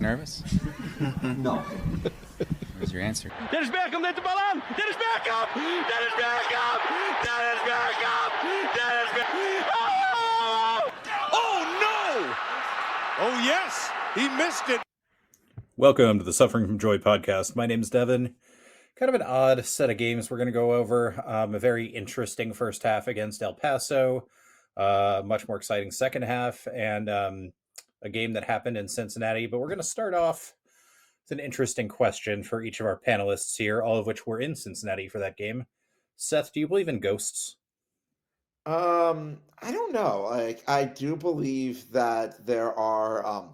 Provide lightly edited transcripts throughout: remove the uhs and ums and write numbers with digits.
nervous? No. Where's your answer? Dennis Beckham, let the ball on! Dennis Beckham! Dennis Beckham! Dennis Beckham! Dennis Beckham! Oh! Oh, no! Oh, yes! He missed it! Welcome to the Suffering from Joy podcast. My name's Devin. Kind of an odd set of games we're going to go over. A very interesting first half against El Paso. Much more exciting second half. And a game that happened in Cincinnati. But we're going to start off with an interesting question for each of our panelists here, all of which were in Cincinnati for that game. Seth, do you believe in ghosts? I don't know. Like, I do believe that there are,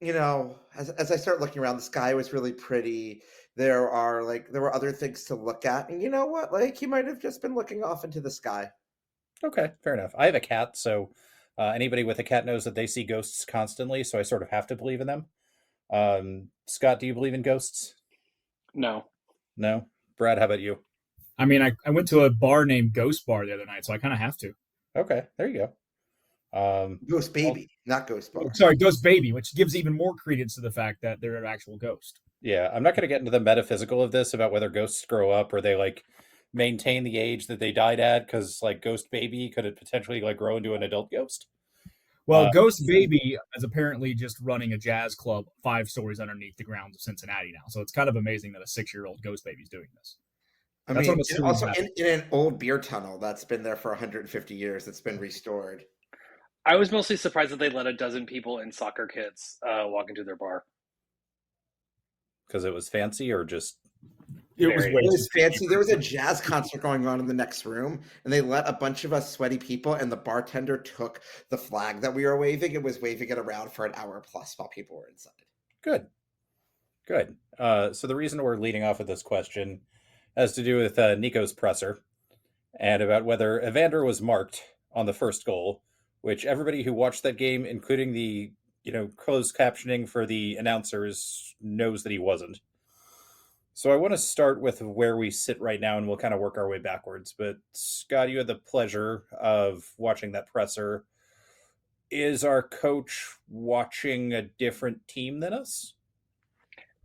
as I start looking around, the sky was really pretty. There were other things to look at. And you know what? Like, he might have just been looking off into the sky. Okay, fair enough. I have a cat, so anybody with a cat knows that they see ghosts constantly, so I sort of have to believe in them. Scott, do you believe in ghosts? No. No? Brad, how about you? I mean, I went to a bar named Ghost Bar the other night, so I kind of have to. Okay, there you go. Ghost Baby, not Ghost Bar. Sorry, Ghost Baby, which gives even more credence to the fact that they're an actual ghost. Yeah, I'm not going to get into the metaphysical of this about whether ghosts grow up or they maintain the age that they died at, because Ghost Baby could it potentially grow into an adult ghost? Well, Ghost Baby is apparently just running a jazz club 5 stories underneath the grounds of Cincinnati now. So it's kind of amazing that a 6-year-old Ghost Baby is doing this. I mean, also in an old beer tunnel that's been there for 150 years, that's been restored. I was mostly surprised that they let a dozen people in soccer kits walk into their bar. Because it was fancy, or just it was fancy. There was a jazz concert going on in the next room, and they let a bunch of us sweaty people, and the bartender took the flag that we were waving and was waving it around for an hour plus while people were inside. Good. So the reason we're leading off with this question has to do with Nico's presser and about whether Evander was marked on the first goal, which everybody who watched that game, including the closed captioning for the announcers, knows that he wasn't. So I want to start with where we sit right now, and we'll kind of work our way backwards. But Scott, you had the pleasure of watching that presser. Is our coach watching a different team than us?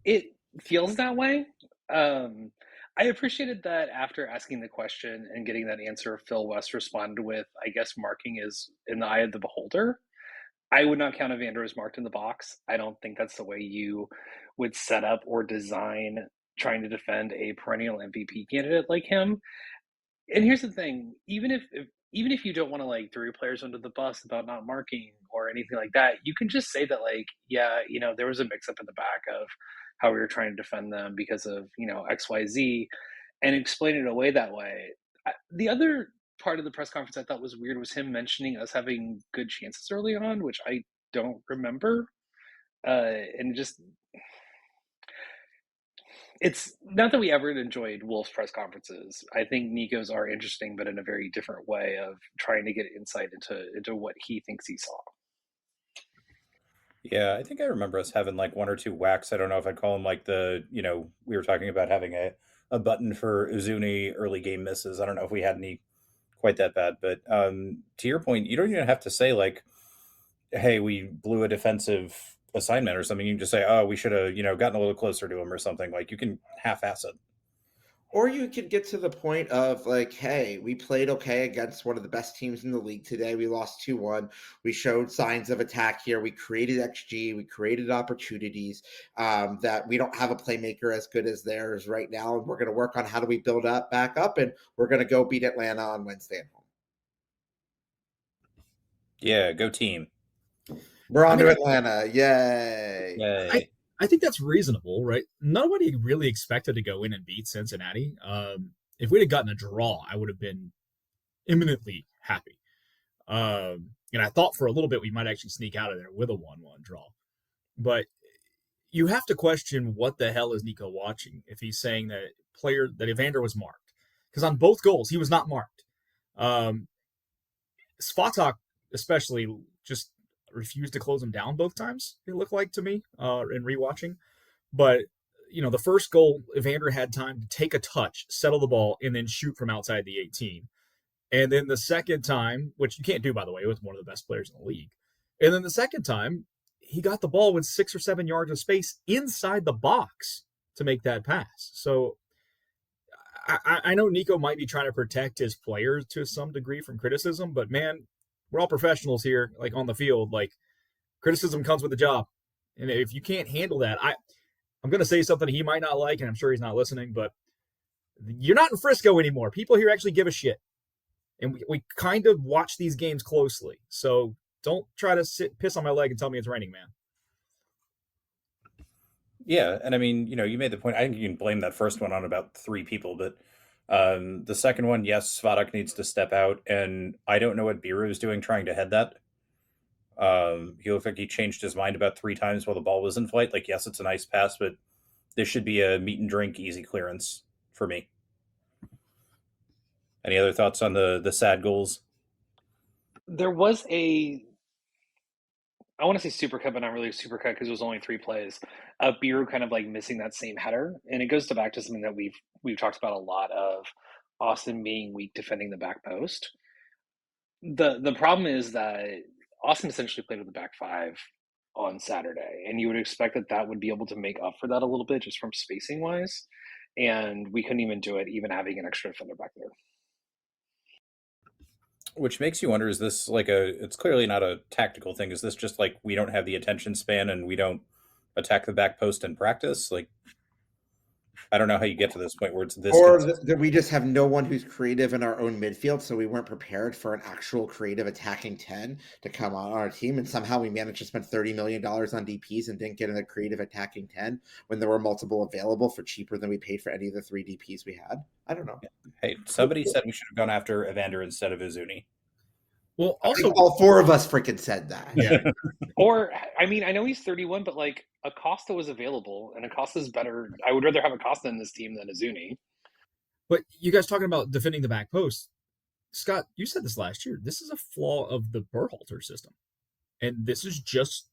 It feels that way. I appreciated that after asking the question and getting that answer, Phil West responded with, I guess marking is in the eye of the beholder. I would not count Evander as marked in the box. I don't think that's the way you would set up or design trying to defend a perennial MVP candidate like him. And here's the thing, even if you don't want to throw players under the bus about not marking or anything like that, you can just say that there was a mix up in the back of how we were trying to defend them because of XYZ, and explain it away that way. The other part of the press conference I thought was weird was him mentioning us having good chances early on, which I don't remember. And just, it's not that we ever enjoyed Wolf's press conferences. I think Nico's are interesting, but in a very different way of trying to get insight into what he thinks he saw. Yeah, I think I remember us having 1 or 2 whacks. I don't know if I'd call them we were talking about having a button for Uzuni early game misses. I don't know if we had any quite that bad, but to your point, you don't even have to say hey, we blew a defensive assignment or something. You can just say, oh, we should have, gotten a little closer to him or something. You can half-ass it. Or you could get to the point of hey, we played okay against one of the best teams in the league today. We lost 2-1. We showed signs of attack here. We created XG. We created opportunities that we don't have a playmaker as good as theirs right now. And we're going to work on how do we build back up, and we're going to go beat Atlanta on Wednesday at home. Yeah, go team. We're on to Atlanta. Yay. Yay. I think that's reasonable, right? Nobody really expected to go in and beat Cincinnati. If we'd have gotten a draw, I would have been imminently happy. And I thought for a little bit we might actually sneak out of there with a 1-1 draw. But you have to question what the hell is Nico watching if he's saying that Evander was marked. Because on both goals, he was not marked. Svatak especially just refused to close him down both times, it looked like to me in rewatching. But, the first goal, Evander had time to take a touch, settle the ball, and then shoot from outside the 18. And then the second time, which you can't do, by the way, with one of the best players in the league. And then the second time, he got the ball with 6 or 7 yards of space inside the box to make that pass. So I know Nico might be trying to protect his players to some degree from criticism, but man, we're all professionals here, like on the field. Like, criticism comes with the job. And if you can't handle that, I'm going to say something he might not like, and I'm sure he's not listening, but you're not in Frisco anymore. People here actually give a shit. And we kind of watch these games closely. So don't try to piss on my leg and tell me it's raining, man. Yeah, and I mean, you made the point. I think you can blame that first one on about 3 people, but the second one, yes, Svadok needs to step out, and I don't know what Biru is doing trying to head that. He looked like he changed his mind about 3 times while the ball was in flight. Like, yes, it's a nice pass, but this should be a meet and drink, easy clearance for me. Any other thoughts on the sad goals? There was I want to say supercut, but not really a supercut because it was only 3 plays. Biru kind of like missing that same header, and it goes back to something that we've talked about a lot of Austin being weak defending the back post. The problem is that Austin essentially played with the back 5 on Saturday, and you would expect that would be able to make up for that a little bit just from spacing wise, and we couldn't even do it, even having an extra defender back there. Which makes you wonder, is this like it's clearly not a tactical thing. Is this just like we don't have the attention span and we don't attack the back post in practice? Like, I don't know how you get to this point where it's this. Or that we just have no one who's creative in our own midfield, so we weren't prepared for an actual creative attacking 10 to come on our team, and somehow we managed to spend $30 million on DPs and didn't get in a creative attacking 10 when there were multiple available for cheaper than we paid for any of the 3 DPs we had. I don't know. Hey, somebody said we should have gone after Evander instead of Izuni. Well, also, all 4 of us freaking said that. Yeah. Or, I mean, I know he's 31, but like Acosta was available, and Acosta's better. I would rather have Acosta in this team than Izuni. But you guys talking about defending the back post, Scott, you said this last year. This is a flaw of the Berhalter system, and this is just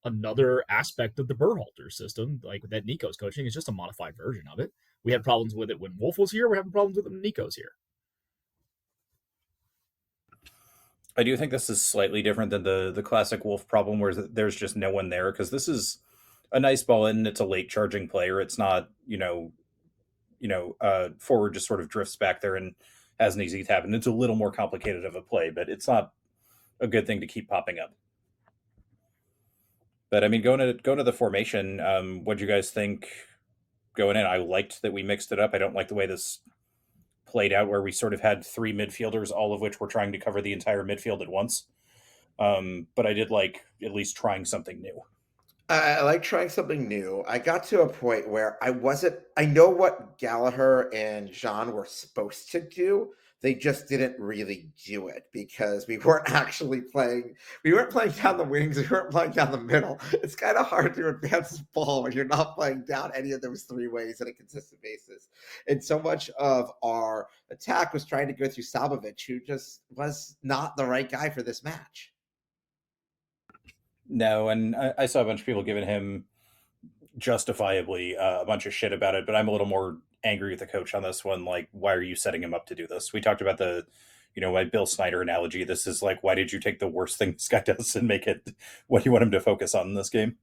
another aspect of the Berhalter system, like that Nico's coaching. Is just a modified version of it. We had problems with it when Wolf was here. We're having problems with it when Nico's here. I do think this is slightly different than the classic Wolf problem where there's just no one there, because this is a nice ball in. It's a late charging player. It's not, forward just sort of drifts back there and has an easy tap. And it's a little more complicated of a play, but it's not a good thing to keep popping up. But I mean, going to the formation, what do you guys think going in? I liked that we mixed it up. I don't like the way this played out where we sort of had 3 midfielders, all of which were trying to cover the entire midfield at once. But I did like at least trying something new. I like trying something new. I got to a point where I know what Gallagher and Jean were supposed to do. They just didn't really do it because we weren't actually playing. We weren't playing down the wings. We weren't playing down the middle. It's kind of hard to advance the ball when you're not playing down any of those 3 ways on a consistent basis. And so much of our attack was trying to go through Sabovic, who just was not the right guy for this match. No, and I saw a bunch of people giving him justifiably a bunch of shit about it, but I'm a little more angry with the coach on this one. Like, why are you setting him up to do this? We talked about my Bill Snyder analogy. This is like, why did you take the worst thing this guy does and make it what you want him to focus on in this game?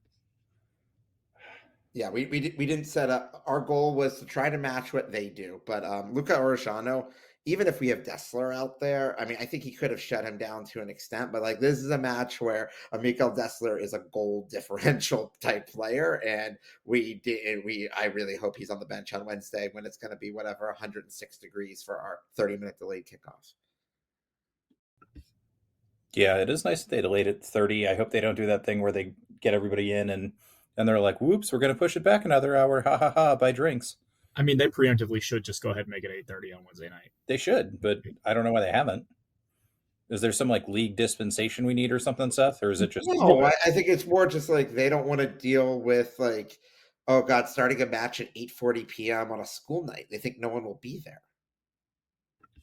Yeah, we didn't set up. Our goal was to try to match what they do, but Luca Orishano, even if we have Dessler out there, I mean, I think he could have shut him down to an extent, but like, this is a match where Mikael Dessler is a goal differential type player, and I really hope he's on the bench on Wednesday when it's going to be 106 degrees for our 30-minute delayed kickoff. Yeah, it is nice that they delayed it 30. I hope they don't do that thing where they get everybody in and they're like, whoops, we're going to push it back another hour. Ha ha ha, buy drinks. I mean, they preemptively should just go ahead and make it 8:30 on Wednesday night. They should, but I don't know why they haven't. Is there some like league dispensation we need or something, Seth? Or is it just... No, I think it's more just like they don't want to deal with like, oh God, starting a match at 8:40 p.m. on a school night. They think no one will be there.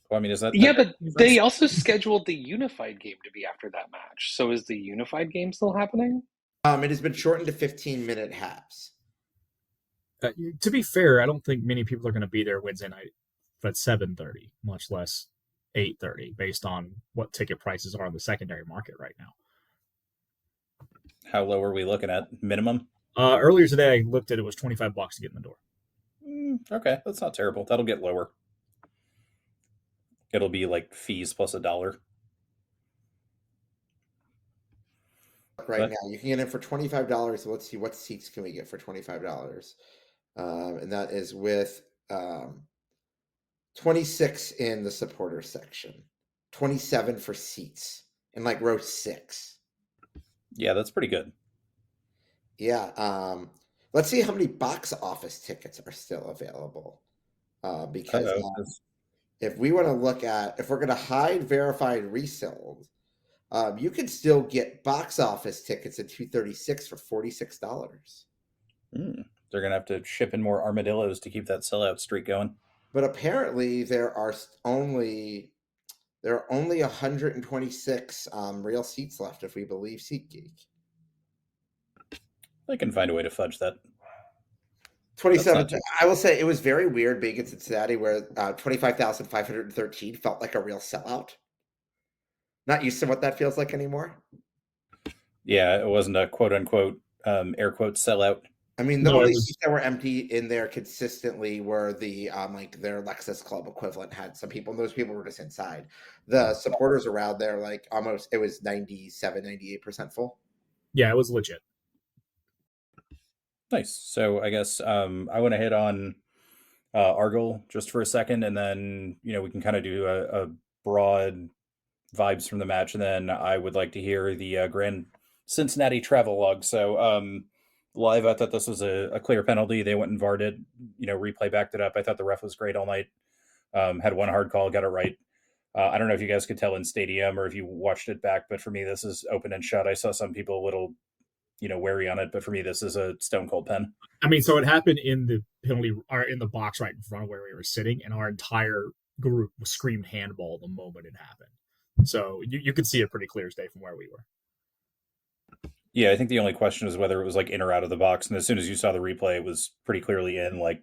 Well, I mean, is that... Yeah, but they also scheduled the unified game to be after that match. So is the unified game still happening? It has been shortened to 15-minute halves. To be fair, I don't think many people are going to be there Wednesday night at 7:30, much less 8:30, based on what ticket prices are on the secondary market right now. How low are we looking at? Minimum? Earlier today, I looked at it was $25 to get in the door. Okay, that's not terrible. That'll get lower. It'll be like fees plus $1. Right now, you can get in for $25. So let's see, what seats can we get for $25? And that is with 26 in the supporter section, 27 for seats in like row 6. Yeah, that's pretty good. Yeah. Let's see how many box office tickets are still available. Because if we want to look at, if we're going to hide verified resold, you can still get box office tickets at 236 for $46. They're going to have to ship in more armadillos to keep that sellout streak going. But apparently there are only 126 real seats left, if we believe SeatGeek. They can find a way to fudge that. 27. I will say it was very weird being in Cincinnati where 25,513 felt like a real sellout. Not used to what that feels like anymore. Yeah, it wasn't a quote unquote air quote sellout. I mean, the only seats that were empty in there consistently were the like their Lexus Club equivalent had some people, and those people were just inside. The supporters around there, like almost, it was 97, 98% full. Yeah, it was legit. Nice. So I guess I want to hit on Argyle just for a second, and then we can kind of do a broad vibes from the match, and then I would like to hear the Grand Cincinnati Travelogue. So live, I thought this was a clear penalty. They went and VAR'd it. Replay backed it up. I thought the ref was great all night. Had one hard call, got it right. I don't know if you guys could tell in stadium or if you watched it back, but for me, this is open and shut. I saw some people a little, wary on it, but for me, this is a stone cold pen. I mean, so it happened in the penalty, or in the box right in front of where we were sitting, and our entire group screamed handball the moment it happened. So you could see it pretty clear as day from where we were. Yeah, I think the only question is whether it was like in or out of the box. And as soon as you saw the replay, it was pretty clearly in, like,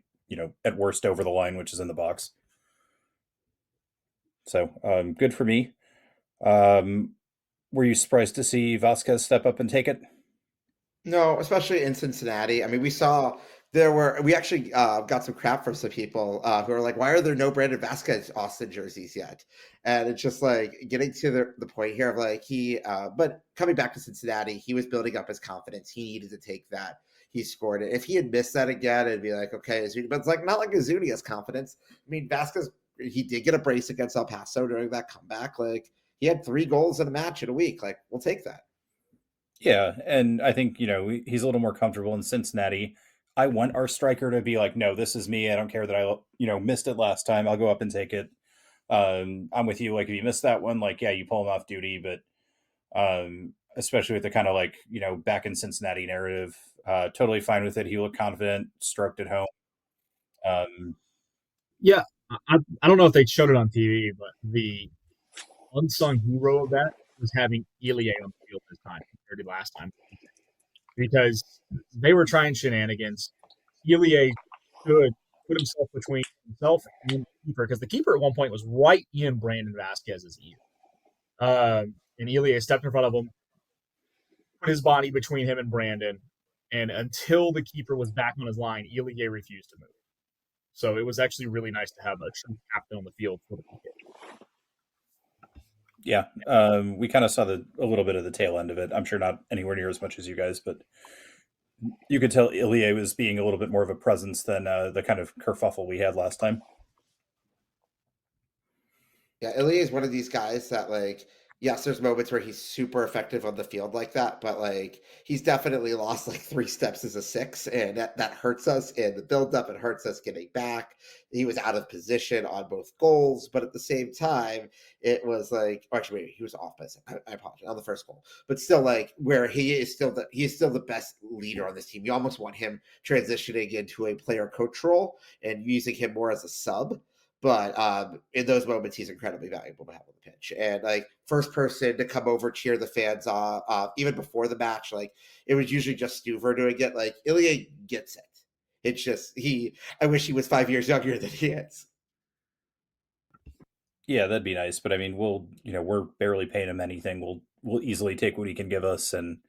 at worst over the line, which is in the box. So good for me. Were you surprised to see Vasquez step up and take it? No, especially in Cincinnati. I mean, we actually got some crap from some people who are like, why are there no Brandon Vasquez Austin jerseys yet? And it's just like getting to the point here of like but coming back to Cincinnati, he was building up his confidence. He needed to take that. He scored it. If he had missed that again, it'd be like, okay, but it's like not like Azuni has confidence. I mean, Vasquez, he did get a brace against El Paso during that comeback. Like he had 3 goals in a match in a week. Like we'll take that. Yeah, and I think, he's a little more comfortable in Cincinnati. I want our striker to be like, no, this is me. I don't care that I, missed it last time. I'll go up and take it. I'm with you. Like, if you missed that one, like, yeah, you pull him off duty. But especially with the kind of like, back in Cincinnati narrative, totally fine with it. He looked confident, stroked it home. Yeah, I don't know if they showed it on TV, but the unsung hero of that was having Elie on the field this time compared to last time, because they were trying shenanigans. Elie could put himself between himself and the keeper, because the keeper at one point was right in Brandon Vasquez's ear. And Elie stepped in front of him, put his body between him and Brandon, and until the keeper was back on his line, Elie refused to move. So it was actually really nice to have a true captain on the field for the PK. Yeah, we kind of saw a little bit of the tail end of it. I'm sure not anywhere near as much as you guys, but you could tell Elie was being a little bit more of a presence than the kind of kerfuffle we had last time. Yeah, Elie is one of these guys that, like, yes, there's moments where he's super effective on the field like that, but like he's definitely lost like 3 steps as a 6, and that hurts us in the build-up. It hurts us getting back. He was out of position on both goals, but at the same time, it was like, actually, wait, he was off by I apologize, on the first goal, but still, like, where he is still the best leader on this team. You almost want him transitioning into a player coach role and using him more as a sub. But in those moments, he's incredibly valuable to have on the pitch. And like first person to come over, cheer the fans off, even before the match, like it was usually just Stuver doing it. Like Elie gets it. It's just I wish he was 5 years younger than he is. Yeah, that'd be nice. But I mean, we're barely paying him anything. We'll easily take what he can give us, and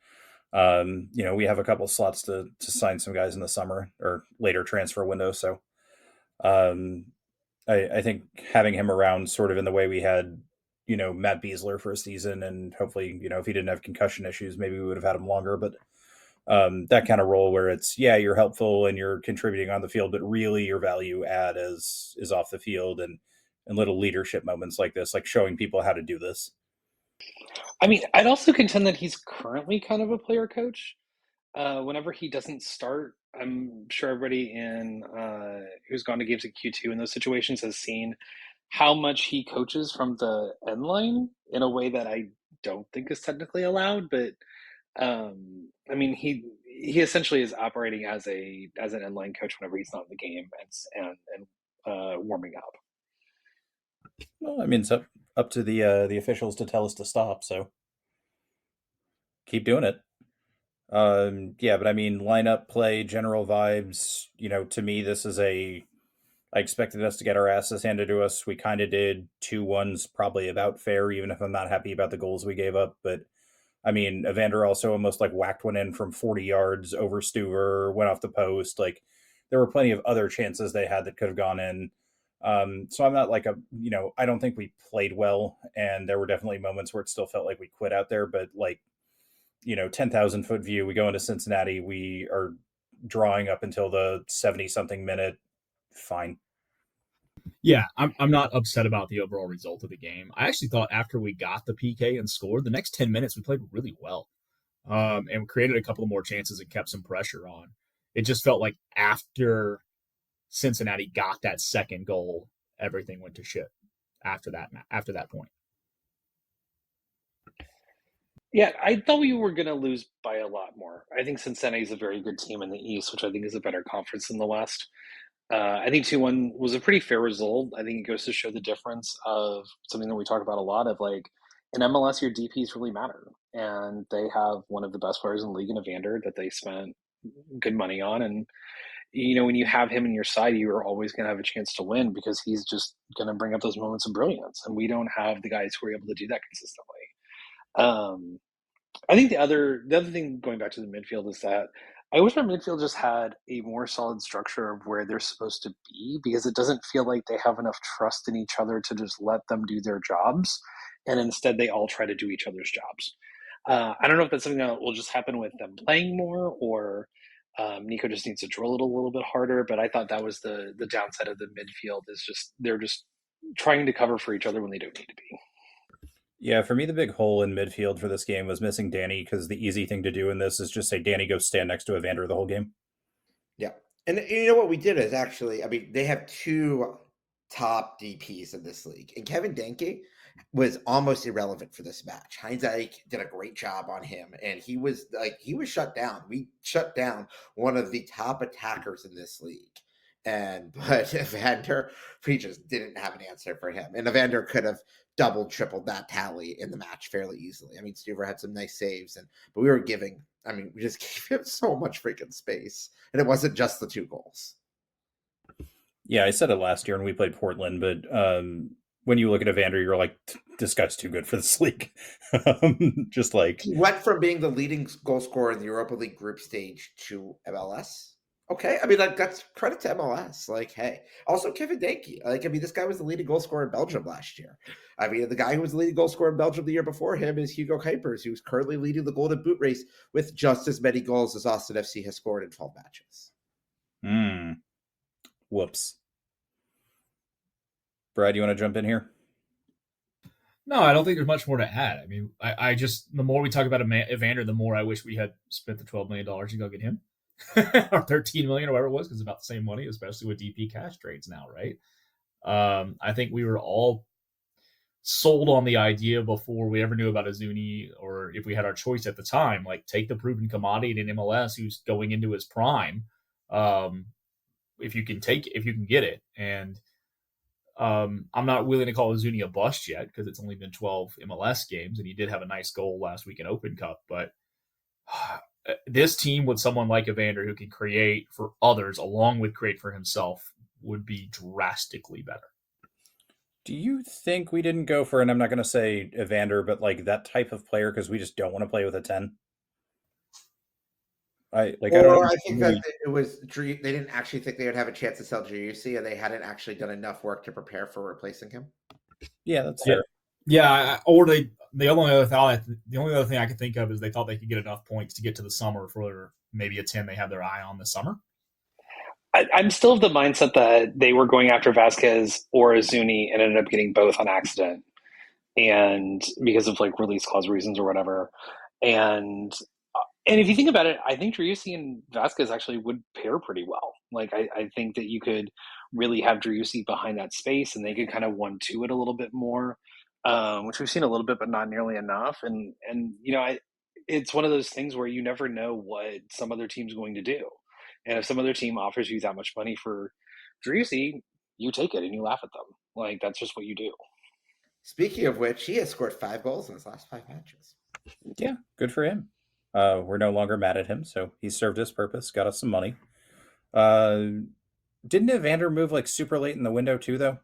We have a couple slots to sign some guys in the summer or later transfer window. So I think having him around sort of in the way we had, Matt Beasler for a season, and hopefully, if he didn't have concussion issues, maybe we would have had him longer. But that kind of role where it's, you're helpful and you're contributing on the field, but really your value add is off the field and little leadership moments like this, like showing people how to do this. I mean, I'd also contend that he's currently kind of a player coach. Whenever he doesn't start, I'm sure everybody who's gone to games at Q2 in those situations has seen how much he coaches from the end line in a way that I don't think is technically allowed. But I mean, he essentially is operating as an end line coach whenever he's not in the game and warming up. Well, I mean, it's up to the officials to tell us to stop. So keep doing it. But I mean, lineup play, general vibes. To me, this is I expected us to get our asses handed to us. We kind of did. 2-1's probably about fair, even if I'm not happy about the goals we gave up. But I mean, Evander also almost like whacked one in from 40 yards over Stuver, went off the post. Like there were plenty of other chances they had that could have gone in. So I'm not like I don't think we played well, and there were definitely moments where it still felt like we quit out there. But like, 10,000 foot view, we go into Cincinnati, we are drawing up until the 70 something minute. Fine. Yeah, I'm not upset about the overall result of the game. I actually thought after we got the PK and scored, the next 10 minutes we played really well, and created a couple of more chances and kept some pressure on. It just felt like after Cincinnati got that second goal, everything went to shit after that point. Yeah, I thought we were going to lose by a lot more. I think Cincinnati is a very good team in the East, which I think is a better conference than the West. I think 2-1 was a pretty fair result. I think it goes to show the difference of something that we talk about a lot of, like, in MLS, your DPs really matter. And they have one of the best players in the league in Evander that they spent good money on. And, when you have him in your side, you are always going to have a chance to win because he's just going to bring up those moments of brilliance. And we don't have the guys who are able to do that consistently. I think the other thing going back to the midfield is that I wish our midfield just had a more solid structure of where they're supposed to be, because it doesn't feel like they have enough trust in each other to just let them do their jobs, and instead they all try to do each other's jobs. I don't know if that's something that will just happen with them playing more, or Nico just needs to drill it a little bit harder. But I thought that was the downside of the midfield, is just they're just trying to cover for each other when they don't need to be. Yeah, for me, the big hole in midfield for this game was missing Danny, because the easy thing to do in this is just say, Danny, go stand next to Evander the whole game. Yeah. And you know what we did is actually, I mean, they have two top DPs in this league. And Kevin Denke was almost irrelevant for this match. Heinz Eich did a great job on him, and he was shut down. We shut down one of the top attackers in this league. But Evander, we just didn't have an answer for him. And Evander could have doubled, tripled that tally in the match fairly easily. I mean, Stuver had some nice saves, but we just gave him so much freaking space. And it wasn't just the 2 goals. Yeah, I said it last year when we played Portland, but when you look at Evander, you're like, this guy's too good for this league. Just like, he went from being the leading goal scorer in the Europa League group stage to MLS. Okay, I mean, like, that's credit to MLS. Like, hey, also Kevin Denke. Like, I mean, this guy was the leading goal scorer in Belgium last year. I mean, the guy who was the leading goal scorer in Belgium the year before him is Hugo Kuipers, who's currently leading the Golden Boot race with just as many goals as Austin FC has scored in 12 matches. Whoops. Brad, you want to jump in here? No, I don't think there's much more to add. I mean, I just, the more we talk about Evander, the more I wish we had spent the $12 million to go get him. Or 13 million or whatever it was, because it's about the same money, especially with DP cash trades now, right? I think we were all sold on the idea before we ever knew about Azuni, or if we had our choice at the time, like, take the proven commodity in MLS who's going into his prime, if you can get it. And I'm not willing to call Azuni a bust yet, because it's only been 12 MLS games, and he did have a nice goal last week in Open Cup, but this team with someone like Evander who can create for others along with create for himself would be drastically better. Do you think we didn't go for, and I'm not going to say Evander, but like that type of player, because we just don't want to play with a 10? I don't I think that it was they didn't actually think they would have a chance to sell Driussi, and they hadn't actually done enough work to prepare for replacing him. Yeah, that's fair. Yeah, or the only other thing I could think of is they thought they could get enough points to get to the summer for maybe a team they have their eye on this summer. I'm still of the mindset that they were going after Vasquez or Azuni and ended up getting both on accident, and because of like release clause reasons or whatever. And if you think about it, I think Driussi and Vasquez actually would pair pretty well. Like I think that you could really have Driussi behind that space, and they could kind of 1-2 it a little bit more, which we've seen a little bit, but not nearly enough. And it's one of those things where you never know what some other team's going to do, and if some other team offers you that much money for Driussi, you take it and you laugh at them. Like that's just what you do. Speaking of which, he has scored 5 goals in his last 5 matches. Yeah, good for him. We're no longer mad at him, so he served his purpose, got us some money. Didn't Evander move like super late in the window too, though?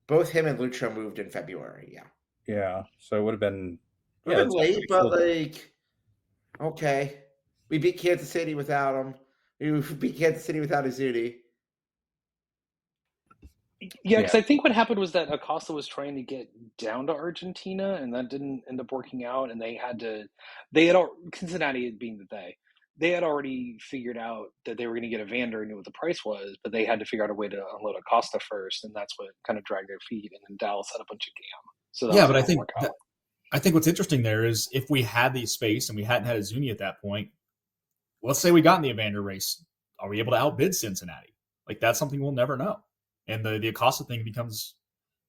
Both him and Lucho moved in February. Yeah. Yeah, so it would have been Late, but like, okay, we beat Kansas City without him. We beat Kansas City without Azudi. Yeah, because I think what happened was that Acosta was trying to get down to Argentina, and that didn't end up working out. And Cincinnati being they had already figured out that they were going to get Evander and knew what the price was, but they had to figure out a way to unload Acosta first, and that's what kind of dragged their feet. And then Dallas had a bunch of GAM. So yeah, but I think what's interesting there is if we had the space and we hadn't had Azuni at that point, let's say we got in the Evander race, are we able to outbid Cincinnati? Like that's something we'll never know. And the Acosta thing becomes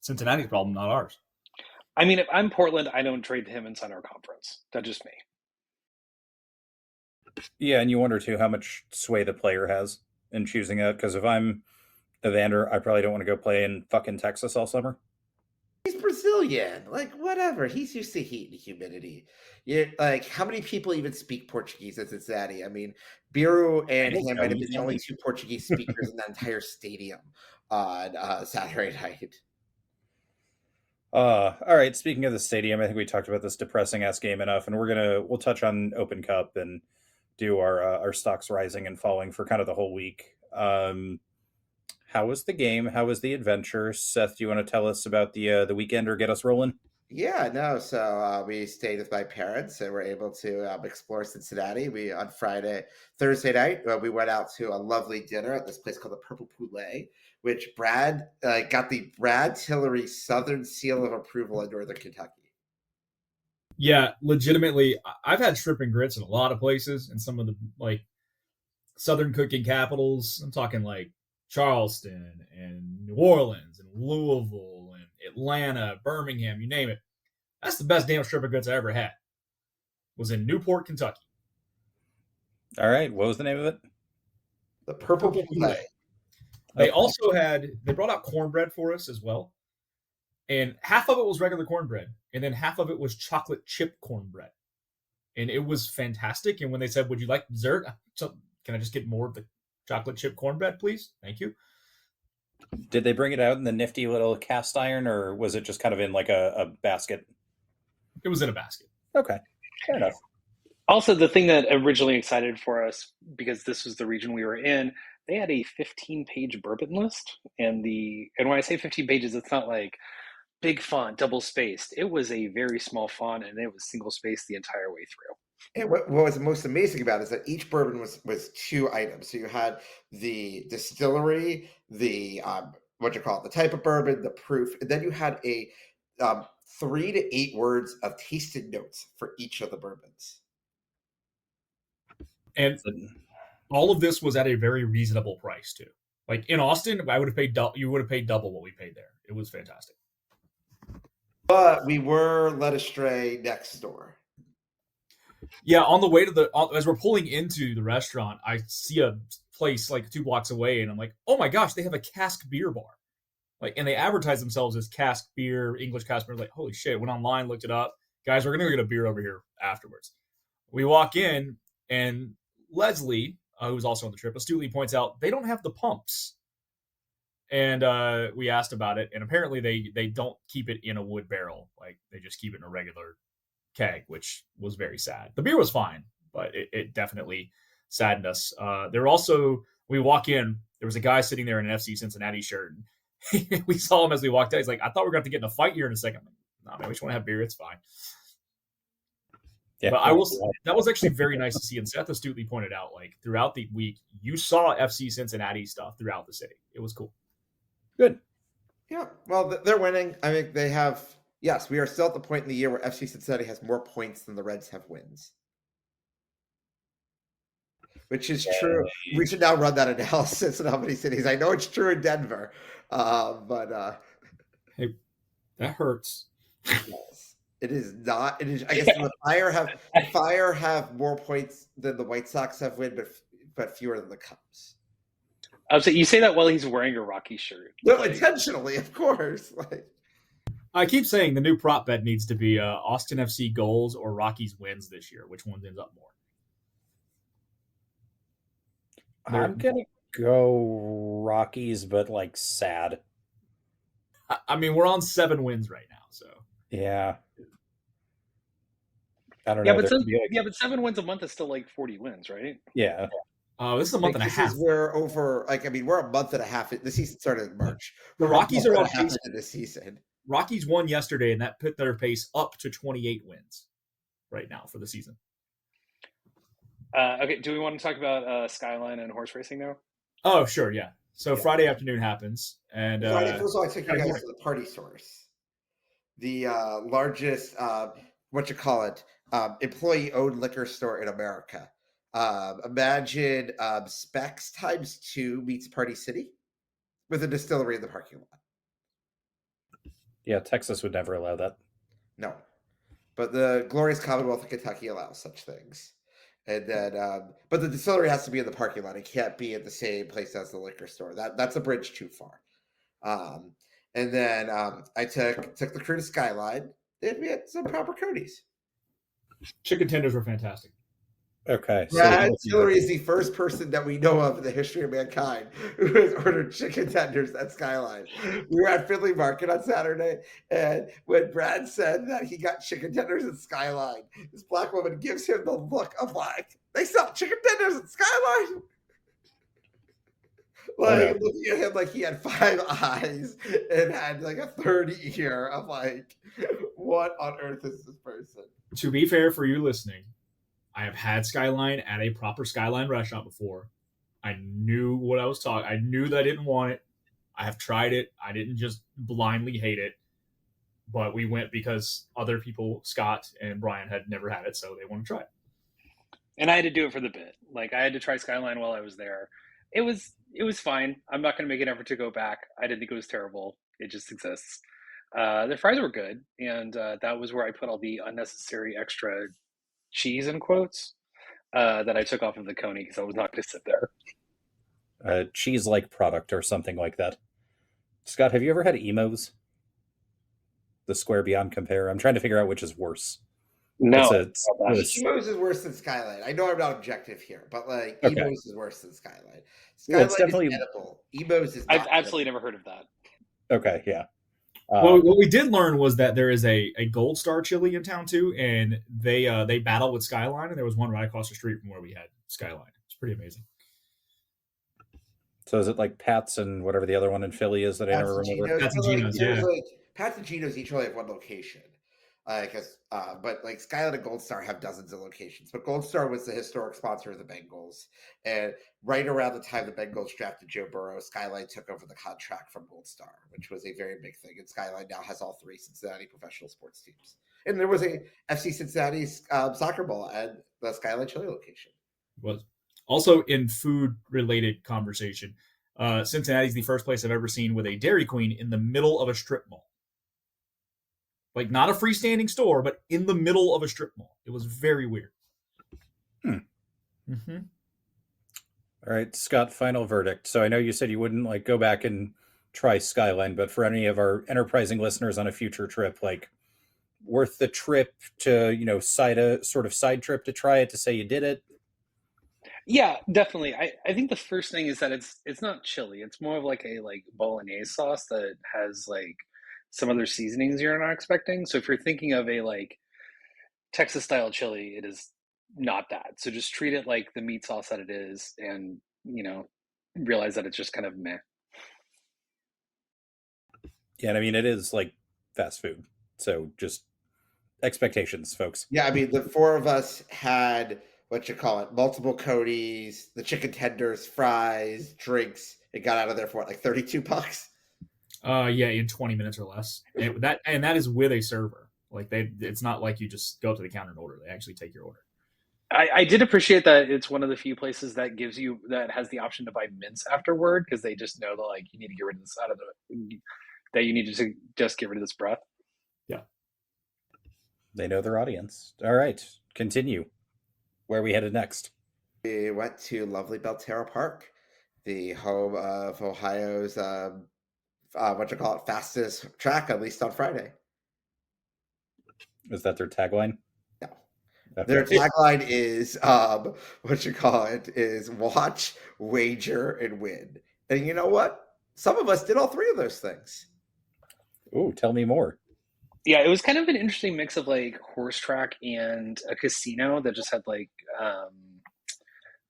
Cincinnati's problem, not ours. I mean, if I'm Portland, I don't trade him inside our conference. That's just me. Yeah, and you wonder, too, how much sway the player has in choosing it. Because if I'm Evander, I probably don't want to go play in fucking Texas all summer. He's Brazilian. Like, whatever. He's used to heat and humidity. Like, how many people even speak Portuguese at Cincinnati? I mean, Biru and him might have been the only 2 Portuguese speakers in that entire stadium on Saturday night. All right, speaking of the stadium, I think we talked about this depressing ass game enough, and we'll touch on Open Cup and do our stocks rising and falling for kind of the whole week. How was the game? How was the adventure? Seth, do you want to tell us about the weekend or get us rolling? Yeah, no. So we stayed with my parents and were able to explore Cincinnati. On Thursday night, we went out to a lovely dinner at this place called the Purple Poulet, which Brad got the Brad Tillery Southern Seal of Approval in Northern Kentucky. Yeah, legitimately, I've had shrimp and grits in a lot of places, and some of the like Southern cooking capitals. I'm talking like Charleston and New Orleans and Louisville and Atlanta, Birmingham, you name it. That's the best damn shrimp and grits I ever had. Was in Newport, Kentucky. All right, what was the name of it? The Purple Poulet. They also they brought out cornbread for us as well. And half of it was regular cornbread, and then half of it was chocolate chip cornbread. And it was fantastic. And when they said, "Would you like dessert?" Can I just get more of the chocolate chip cornbread, please? Thank you. Did they bring it out in the nifty little cast iron, or was it just kind of in like a basket? It was in a basket. Okay, fair enough. Also, the thing that originally excited for us, because this was the region we were in, they had a 15-page bourbon list. And when I say 15 pages, it's not like big font, double spaced. It was a very small font, and it was single spaced the entire way through. And what was most amazing about it is that each bourbon was 2 items. So you had the distillery, the the type of bourbon, the proof, and then you had a 3 to 8 words of tasted notes for each of the bourbons. And all of this was at a very reasonable price too. Like in Austin, you would have paid double what we paid there. It was fantastic. But we were led astray next door. Yeah, on the way to as we're pulling into the restaurant, I see a place like 2 blocks away, and I'm like, oh my gosh, they have a cask beer bar. Like, and they advertise themselves as cask beer, English cask beer. Like, holy shit! Went online, looked it up. Guys, we're gonna get a beer over here afterwards. We walk in, and Leslie, who's also on the trip, astutely points out they don't have the pumps. And we asked about it, and apparently they don't keep it in a wood barrel. Like, they just keep it in a regular keg, which was very sad. The beer was fine, but it definitely saddened us. There were also, we walk in, there was a guy sitting there in an FC Cincinnati shirt. And we saw him as we walked out. He's like, I thought we were going to get in a fight here in a second. I'm like, nah, man, we just want to have beer. It's fine. Yeah, but that was actually very nice to see. And Seth astutely pointed out, like, throughout the week, you saw FC Cincinnati stuff throughout the city. It was cool. Good. Yeah, well, they're winning. I mean, they have. Yes, we are still at the point in the year where FC Cincinnati has more points than the Reds have wins, which is true. We should now run that analysis in how many cities. I know it's true in Denver, but hey, that hurts. Yes, it is not. It is. I guess the Fire have more points than the White Sox have win, but fewer than the Cubs. So you say that while he's wearing a Rocky shirt. No, intentionally, of course. I keep saying the new prop bet needs to be Austin FC goals or Rockies wins this year. Which one ends up more? I'm gonna go Rockies, but like sad. I mean, we're on 7 wins right now, so yeah. I don't know. But 7 wins a month is still like 40 wins, right? Yeah. Oh, this is a month and a half. We're over. We're a month and a half. The season started in March. The Rockies are on pace this season. Rockies won yesterday, and that put their pace up to 28 wins right now for the season. Okay, do we want to talk about Skyline and horse racing now? Oh, sure, yeah. So Friday afternoon happens, and Friday, first of all, I took you guys to the Party Source, the largest employee-owned liquor store in America. Imagine Specs times 2 meets Party City with a distillery in the parking lot. Yeah, Texas would never allow that. No, but the glorious Commonwealth of Kentucky allows such things. And then, but the distillery has to be in the parking lot. It can't be at the same place as the liquor store. That's a bridge too far. And then I took the crew to Skyline, and we had some proper codies. Chicken tenders were fantastic. Okay. Brad Tillery is the first person that we know of in the history of mankind who has ordered chicken tenders at Skyline. We were at Findlay Market on Saturday, and when Brad said that he got chicken tenders at Skyline, this black woman gives him the look of like, they sell chicken tenders at Skyline? Looking at him like he had 5 eyes and had like a third ear of like, what on earth is this person? To be fair for you listening, I have had Skyline at a proper Skyline restaurant before. I knew what I was talking. I knew that I didn't want it. I have tried it. I didn't just blindly hate it. But we went because other people, Scott and Brian, had never had it, so they wanted to try it. And I had to do it for the bit. Like, I had to try Skyline while I was there. It was fine. I'm not going to make an effort to go back. I didn't think it was terrible. It just exists. The fries were good, and that was where I put all the unnecessary extra cheese in quotes that I took off of the coney because I was not going to sit there. A cheese-like product or something like that. Scott, have you ever had Emo's? The Square Beyond Compare. I'm trying to figure out which is worse. No, Emo's is worse than Skyline. I know I'm not objective here, but like Emo's is worse than Skyline. Skyline it's definitely is edible. Emo's is. I've absolutely never heard of that. Okay, yeah. Well, what we did learn was that there is a Gold Star chili in town too, and they battle with Skyline, and there was one right across the street from where we had Skyline. It's pretty amazing. So is it like Pat's and whatever the other one in Philly is that I never remember? Pat's and Geno's, yeah. Pat's and Geno's each only have one location. But like Skyline and Gold Star have dozens of locations. But Gold Star was the historic sponsor of the Bengals, and right around the time the Bengals drafted Joe Burrow, Skyline took over the contract from Gold Star, which was a very big thing. And Skyline now has all 3 Cincinnati professional sports teams. And there was a FC Cincinnati soccer ball at the Skyline Chili location. Was also in food-related conversation. Cincinnati is the first place I've ever seen with a Dairy Queen in the middle of a strip mall. Like, not a freestanding store, but in the middle of a strip mall. It was very weird. Mm-hmm. All right, Scott, final verdict. So I know you said you wouldn't like go back and try Skyline, but for any of our enterprising listeners on a future trip, like worth the trip to, side trip to try it, to say you did it? Yeah, definitely. I think the first thing is that it's not chili. It's more of like a bolognese sauce that has like some other seasonings you're not expecting. So if you're thinking of a like Texas style chili, it is not that. So just treat it like the meat sauce that it is, and realize that it's just kind of meh. Yeah, and I mean, it is like fast food. So just expectations, folks. Yeah, I mean, the four of us had multiple Codys, the chicken tenders, fries, drinks. It got out of there for like $32. Yeah, in 20 minutes or less. And that is with a server. Like it's not like you just go up to the counter and order. They actually take your order. I did appreciate that it's one of the few places that has the option to buy mints afterward, because they just know that like you need to get rid of this that you need to just get rid of this breath. Yeah. They know their audience. All right, continue. Where are we headed next? We went to lovely Belterra Park, the home of Ohio's fastest track, at least on Friday. Is that their tagline? No. Okay. Their tagline is is watch, wager, and win. And you know what? Some of us did all three of those things. Ooh, tell me more. Yeah, it was kind of an interesting mix of like horse track and a casino that just had like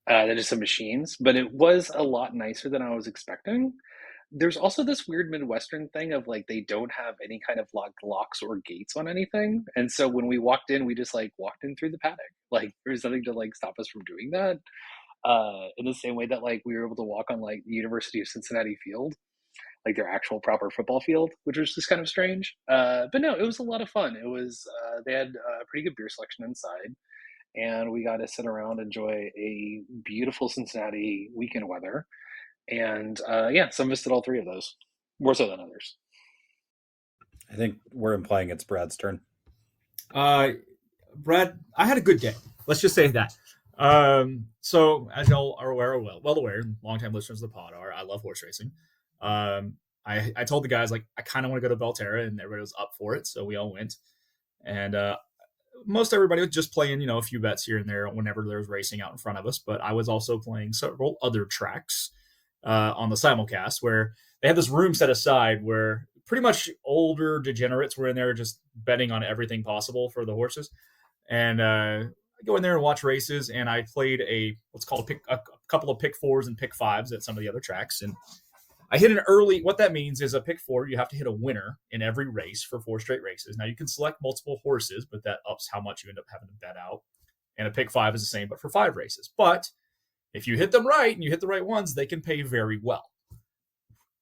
that just some machines, but it was a lot nicer than I was expecting. There's also this weird Midwestern thing of like they don't have any kind of locks or gates on anything, and so when we walked in, we just like walked in through the paddock. Like there's nothing to like stop us from doing that. In the same way that like we were able to walk on like the University of Cincinnati field, like their actual proper football field, which was just kind of strange. But no, it was a lot of fun. It was they had a pretty good beer selection inside, and we got to sit around, enjoy a beautiful Cincinnati weekend weather. And yeah, some of us did all three of those, more so than others. I think we're implying it's Brad's turn. Brad, I had a good day. Let's just say that. So as y'all are well aware, longtime listeners of the pod are, I love horse racing. I told the guys, like, I kind of want to go to Belterra, and everybody was up for it, so we all went. And most everybody was just playing, a few bets here and there whenever there was racing out in front of us. But I was also playing several other tracks on the simulcast, where they had this room set aside where pretty much older degenerates were in there just betting on everything possible for the horses. And I go in there and watch races, and I played what's called a couple of pick fours and pick fives at some of the other tracks. And I hit an early. What that means is a pick four, you have to hit a winner in every race for 4 straight races. Now you can select multiple horses, but that ups how much you end up having to bet out. And a pick five is the same, but for 5 races. But if you hit them right and you hit the right ones, they can pay very well.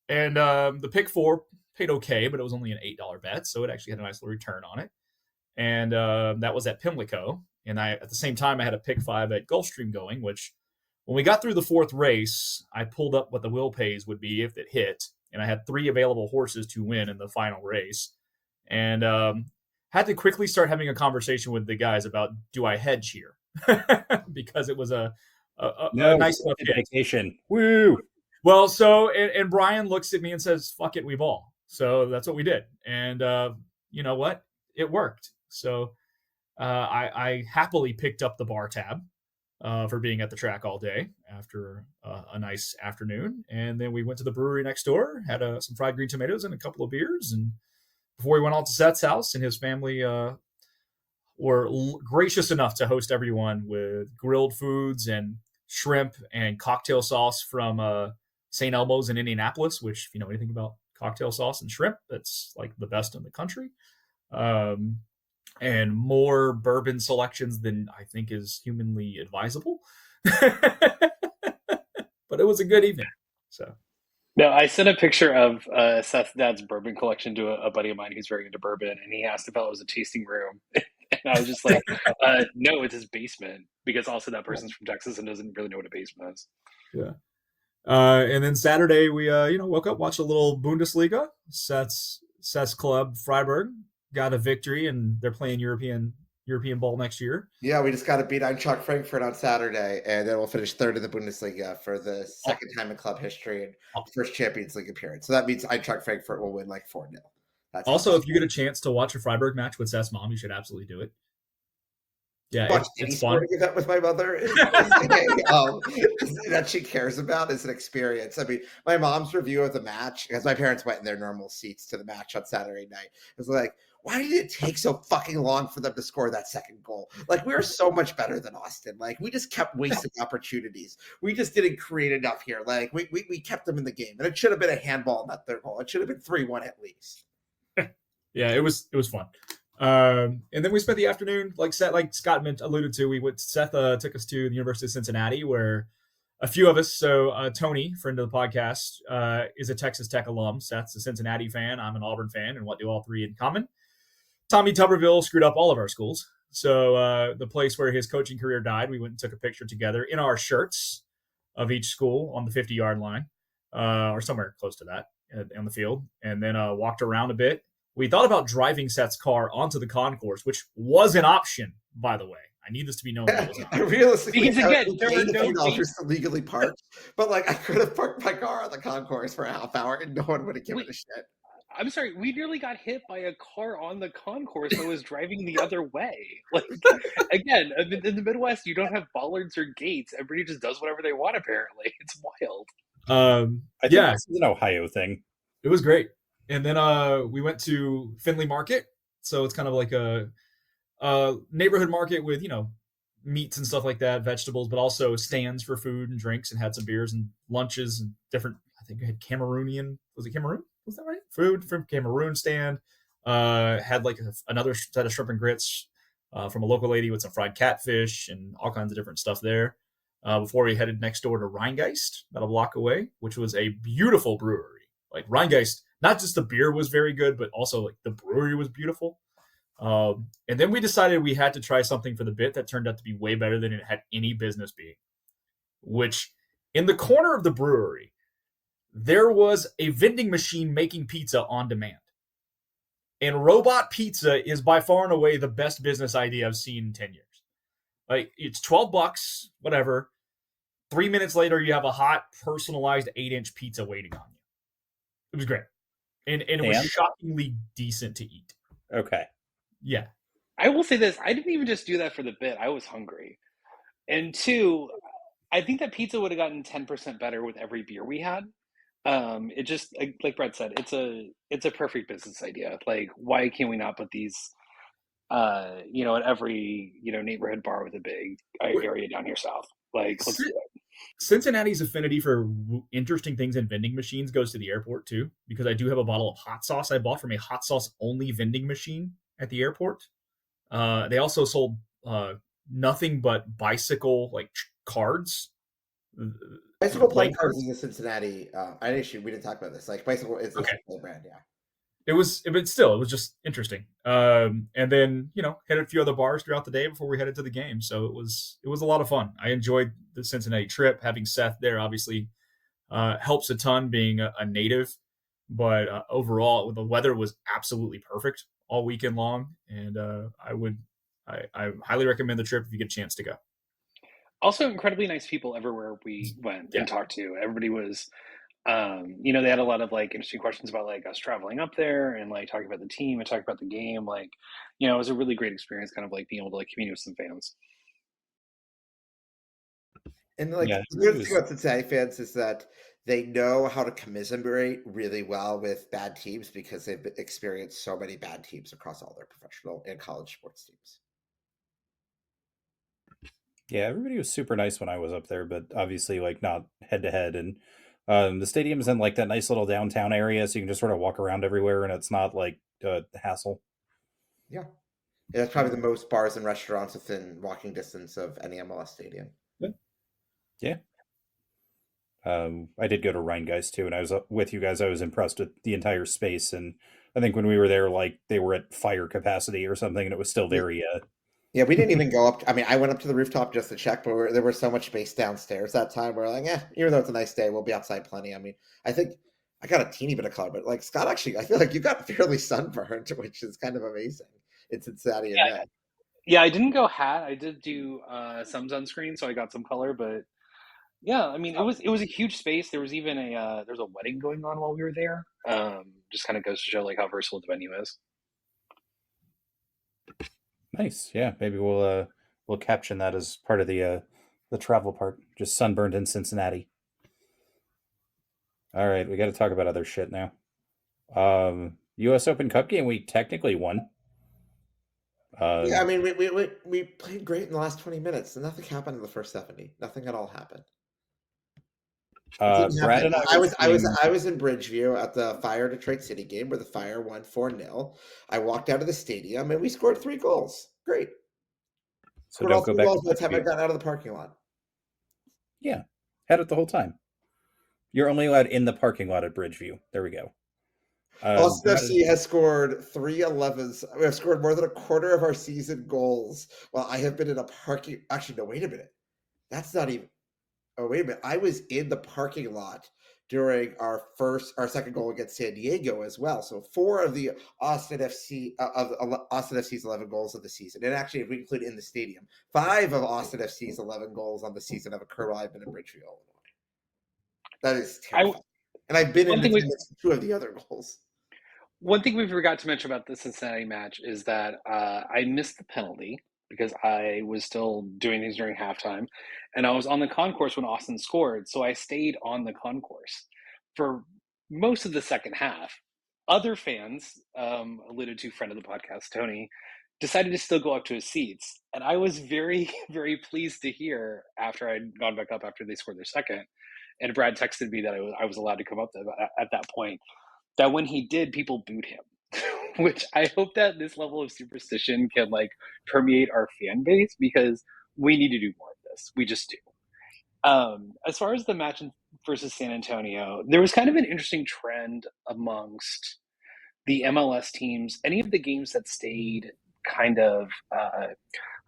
And the pick four paid okay, but it was only an $8 bet, so it actually had a nice little return on it. And that was at Pimlico. And at the same time, I had a pick five at Gulfstream going, which when we got through the 4th race, I pulled up what the will pays would be if it hit. And I had 3 available horses to win in the final race. And had to quickly start having a conversation with the guys about, do I hedge here? Because it was a nice enough vacation. Woo! Well, so, and Brian looks at me and says, fuck it, we ball. So that's what we did. And you know what? It worked. So I happily picked up the bar tab for being at the track all day after a nice afternoon. And then we went to the brewery next door, had some fried green tomatoes and a couple of beers. And before we went on to Seth's house, and his family were gracious enough to host everyone with grilled foods and shrimp and cocktail sauce from St. Elmo's in Indianapolis, which, if you know anything about cocktail sauce and shrimp, that's like the best in the country. And more bourbon selections than I think is humanly advisable. But it was a good evening. So, no, I sent a picture of Seth's dad's bourbon collection to a buddy of mine who's very into bourbon, and he asked if it was a tasting room. And I was just like, no, it's his basement, because also that person's from Texas and doesn't really know what a basement is. Yeah. And then Saturday we woke up, watched a little Bundesliga. Seth's club Freiburg got a victory, and they're playing European ball next year. Yeah, we just got to beat Eintracht Frankfurt on Saturday, and then we'll finish 3rd in the Bundesliga for the second time in club history and first Champions League appearance. So that means Eintracht Frankfurt will win like 4-0. Also, if you get a chance to watch a Freiburg match with Seth's mom, you should absolutely do it. Yeah, it's fun. Event with my mother that she cares about is an experience. I mean, my mom's review of the match, because my parents went in their normal seats to the match on Saturday night, it was like, why did it take so fucking long for them to score that second goal? Like, we were so much better than Austin. Like, we just kept wasting opportunities. We just didn't create enough here. Like, we kept them in the game, and it should have been a handball in that third goal. It should have been 3-1 at least. Yeah, it was fun. And then we spent the afternoon, like Scott alluded to. Seth took us to the University of Cincinnati, where a few of us. So Tony, friend of the podcast, is a Texas Tech alum. Seth's a Cincinnati fan. I'm an Auburn fan, and what do all three in common? Tommy Tuberville screwed up all of our schools. So the place where his coaching career died, we went and took a picture together in our shirts of each school on the 50-yard line, or somewhere close to that on the field, and then walked around a bit. We thought about driving Seth's car onto the concourse, which was an option, by the way. I need this to be known. Realistically, because again, there were paid a few no dollars to legally park, but like I could have parked my car on the concourse for a half hour, and no one would have given a shit. I'm sorry, we nearly got hit by a car on the concourse that was driving the other way. Like, again, in the Midwest, you don't have bollards or gates. Everybody just does whatever they want, apparently. It's wild. I think this is an Ohio thing. It was great. And then we went to Findlay Market. So it's kind of like a neighborhood market with, meats and stuff like that, vegetables, but also stands for food and drinks, and had some beers and lunches and different, I think I had Cameroonian, was it Cameroon? Was that right? Food from Cameroon stand. Had like another set of shrimp and grits from a local lady with some fried catfish and all kinds of different stuff there. Before we headed next door to Rheingeist, about a block away, which was a beautiful brewery. Like Rheingeist, not just the beer was very good, but also like the brewery was beautiful. And then we decided we had to try something for the bit that turned out to be way better than it had any business being, which in the corner of the brewery, there was a vending machine making pizza on demand. And robot pizza is by far and away the best business idea I've seen in 10 years. Like, it's $12, whatever. 3 minutes later, you have a hot, personalized 8-inch pizza waiting on you. It was great. And it was shockingly decent to eat. Okay. Yeah. I will say this. I didn't even just do that for the bit. I was hungry. And two, I think that pizza would have gotten 10% better with every beer we had. It just, like Brett said, it's a perfect business idea. Like, why can we not put these, at every, neighborhood bar with a big area down here south? Like, let's do it. Cincinnati's affinity for interesting things in vending machines goes to the airport too, because I do have a bottle of hot sauce I bought from a hot sauce only vending machine at the airport. They also sold nothing but bicycle like cards. Bicycle playing cards is a Cincinnati. We didn't talk about this. Like, bicycle is a Cincinnati brand, yeah. It was just interesting. And then, hit a few other bars throughout the day before we headed to the game. So it was a lot of fun. I enjoyed the Cincinnati trip. Having Seth there obviously helps a ton, being a native. But overall, the weather was absolutely perfect all weekend long. And I highly recommend the trip if you get a chance to go. Also, incredibly nice people everywhere we went and talked to. Everybody was, they had a lot of like interesting questions about like us traveling up there and like talking about the team and talking about the game. Like, it was a really great experience, kind of like being able to like communicate with some fans. And like the good thing about Cincinnati fans is that they know how to commiserate really well with bad teams because they've experienced so many bad teams across all their professional and college sports teams. Yeah, everybody was super nice when I was up there, but obviously like not head to head. And the stadium's in like that nice little downtown area, so you can just sort of walk around everywhere, and it's not like hassle. Yeah, that's probably the most bars and restaurants within walking distance of any MLS stadium. Yeah. I did go to Rheingeist too, and I was with you guys. I was impressed with the entire space, and I think when we were there, like they were at fire capacity or something, and it was still very. Yeah, we didn't even go up. I went up to the rooftop just to check, but there was so much space downstairs that time. We're like, even though it's a nice day, we'll be outside plenty. I mean, I think I got a teeny bit of color, but like Scott, actually, I feel like you got fairly sunburned, which is kind of amazing. It's Cincinnati in May. Yeah, I didn't go hat. I did do some sunscreen, so I got some color. But yeah, I mean, it was a huge space. There was even there's a wedding going on while we were there. Just kind of goes to show like how versatile the venue is. Nice. Yeah, maybe we'll caption that as part of the travel part. Just sunburned in Cincinnati. All right, we got to talk about other shit now. US Open Cup game week technically won. Yeah, I mean, we played great in the last 20 minutes, and nothing happened in the first 70. Nothing at all happened. It didn't Brad happen. and I were sitting. I was in Bridgeview at the Fire Detroit City game where the Fire won 4-0. I walked out of the stadium and we scored 3 goals. Great. So Scored don't all go 3 back to goals by the time I Bridgeview. got out of the parking lot. Yeah, had it the whole time. You're only allowed in the parking lot at Bridgeview. There we go. Austin Brad, FC has scored 3-11s. We have scored more than a quarter of our season goals. While I have been in a parking. Actually, no, wait a minute. That's not even. Oh, wait a minute. I was in the parking lot during our second goal against San Diego as well. So 4 of the Austin FC's 11 goals of the season, and actually, if we include in the stadium, 5 of Austin FC's 11 goals on the season have occurred while I've been in Bridgeview, Illinois. That is terrifying. And I've been in attendance for 2 of the other goals. One thing we forgot to mention about the Cincinnati match is that I missed the penalty because I was still doing these during halftime, and I was on the concourse when Austin scored, so I stayed on the concourse for most of the second half. Other fans, alluded to friend of the podcast, Tony, decided to still go up to his seats, and I was very, very pleased to hear after I'd gone back up after they scored their second, and Brad texted me that I was allowed to come up at that point, that when he did, people booed him. Which I hope that this level of superstition can like permeate our fan base, because we need to do more of this. We just do. As far as the match versus San Antonio, there was kind of an interesting trend amongst the MLS teams. Any of the games that stayed kind of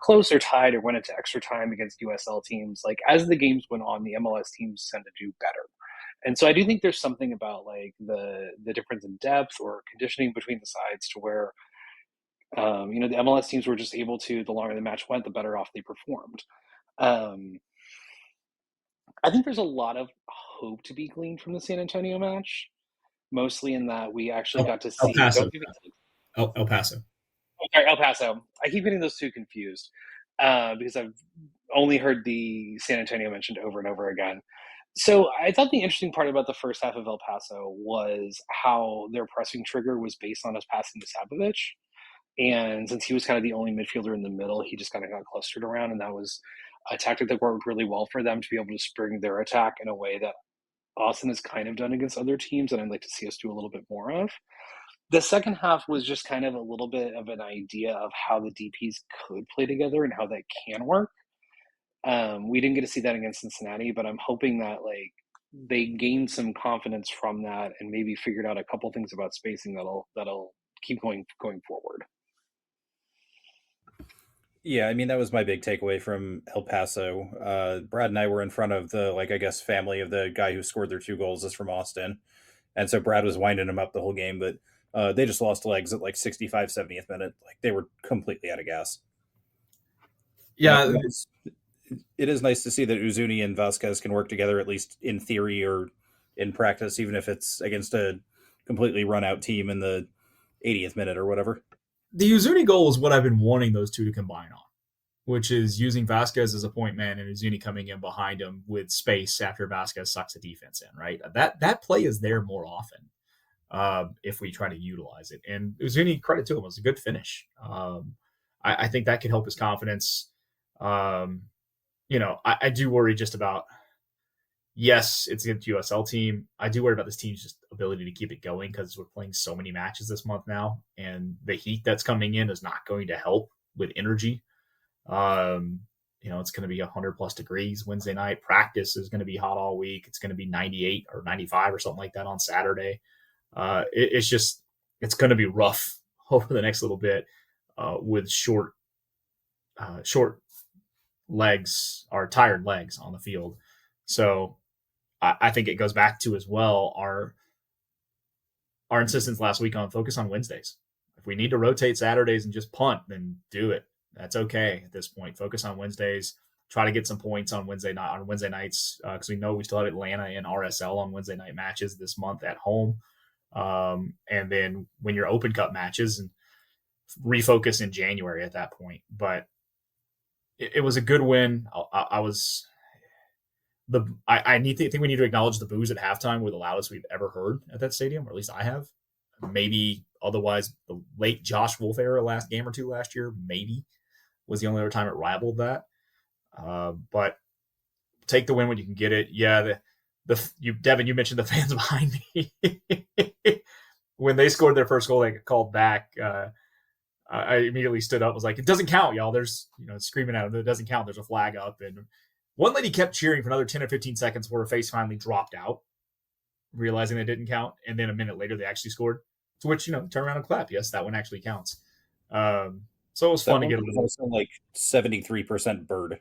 close or tied or went into extra time against USL teams, like as the games went on, the MLS teams tend to do better. And so I do think there's something about like the difference in depth or conditioning between the sides to where the MLS teams were just able to, the longer the match went, the better off they performed. I think there's a lot of hope to be gleaned from the San Antonio match, mostly in that we actually got to see. El Paso. El Paso. Okay, El Paso. I keep getting those two confused because I've only heard the San Antonio mentioned over and over again. So I thought the interesting part about the first half of El Paso was how their pressing trigger was based on us passing to Sabovic. And since he was kind of the only midfielder in the middle, he just kind of got clustered around. And that was a tactic that worked really well for them to be able to spring their attack in a way that Austin has kind of done against other teams, and I'd like to see us do a little bit more of. The second half was just kind of a little bit of an idea of how the DPs could play together and how that can work. We didn't get to see that against Cincinnati, but I'm hoping that like they gained some confidence from that and maybe figured out a couple things about spacing that'll keep going forward. Yeah, I mean, that was my big takeaway from El Paso. Brad and I were in front of the, like, I guess, family of the guy who scored their 2 goals is from Austin. And so Brad was winding him up the whole game, but they just lost legs at like 65, 70th minute. Like they were completely out of gas. Yeah. It is nice to see that Uzuni and Vasquez can work together, at least in theory or in practice, even if it's against a completely run out team in the 80th minute or whatever. The Uzuni goal is what I've been wanting those two to combine on, which is using Vasquez as a point man and Uzuni coming in behind him with space after Vasquez sucks the defense in, right? That play is there more often if we try to utilize it. And Uzuni, credit to him, was a good finish. I think that could help his confidence. I do worry just about, yes, it's against USL team. I do worry about this team's just ability to keep it going because we're playing so many matches this month now, and the heat that's coming in is not going to help with energy. It's going to be 100 plus degrees Wednesday night. Practice is going to be hot all week. It's going to be 98 or 95 or something like that on Saturday. It's going to be rough over the next little bit with short legs or tired legs on the field. So I think it goes back to as well our insistence last week on focus on Wednesdays. If we need to rotate Saturdays and just punt, then do it. That's okay at this point. Focus on Wednesdays. Try to get some points on Wednesday nights because we know we still have Atlanta and RSL on Wednesday night matches this month at home. And then when your Open Cup matches, and refocus in January at that point. But it was a good win. I think we need to acknowledge the boos at halftime were the loudest we've ever heard at that stadium, or at least I have. Maybe Otherwise, the late Josh Wolf era last game or two last year, maybe, was the only other time it rivaled that. But take the win when you can get it. Yeah, Devin, you mentioned the fans behind me. When they scored their first goal, they got called back. I immediately stood up, was like, "It doesn't count, y'all." There's, screaming at them, "It doesn't count." There's a flag up, and one lady kept cheering for another 10 or 15 seconds before her face finally dropped out, realizing they didn't count. And then a minute later, they actually scored. To which, turn around and clap. Yes, that one actually counts. So it was fun to get a little. Also like 73% bird.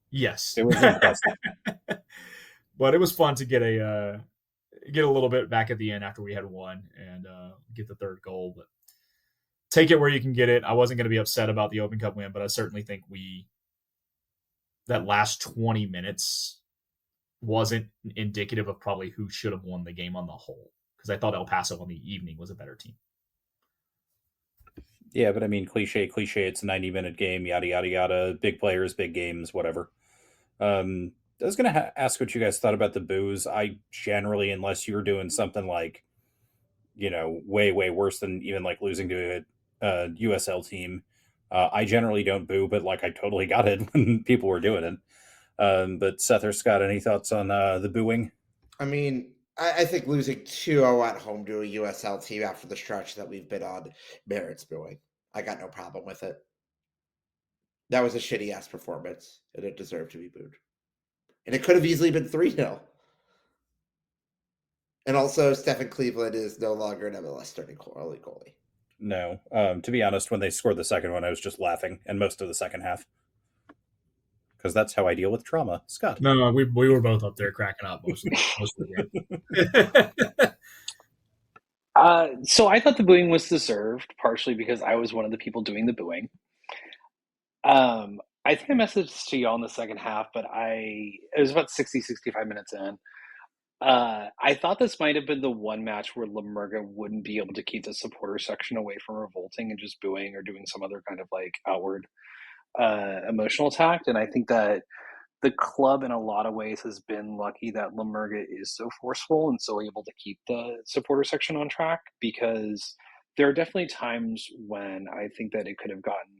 Yes, it was impressive. But it was fun to get a little bit back at the end after we had won and get the third goal. But take it where you can get it. I wasn't going to be upset about the Open Cup win, but I certainly think that last 20 minutes wasn't indicative of probably who should have won the game on the whole, because I thought El Paso on the evening was a better team. Yeah, but I mean, cliche, it's a 90-minute game, yada, yada, yada, big players, big games, whatever. I was going to ask what you guys thought about the boos. I generally, unless you're doing something like, way, way worse than even like losing to a USL team, I generally don't boo, but like I totally got it when people were doing it. But Seth or Scott, any thoughts on the booing? I mean, I think losing 2-0 at home to a USL team after the stretch that we've been on merits booing. I got no problem with it. That was a shitty-ass performance, and it deserved to be booed. And it could have easily been 3-0. And also, Stephen Cleveland is no longer an MLS starting goalie. No. To be honest, when they scored the second one, I was just laughing, and most of the second half. Because that's how I deal with trauma. Scott? No, we were both up there cracking up most of the game. So I thought the booing was deserved, partially because I was one of the people doing the booing. I think I messaged to y'all in the second half, but it was about 60, 65 minutes in. I thought this might have been the one match where La Murga wouldn't be able to keep the supporter section away from revolting and just booing or doing some other kind of like outward emotional attack. And I think that the club in a lot of ways has been lucky that La Murga is so forceful and so able to keep the supporter section on track, because there are definitely times when I think that it could have gotten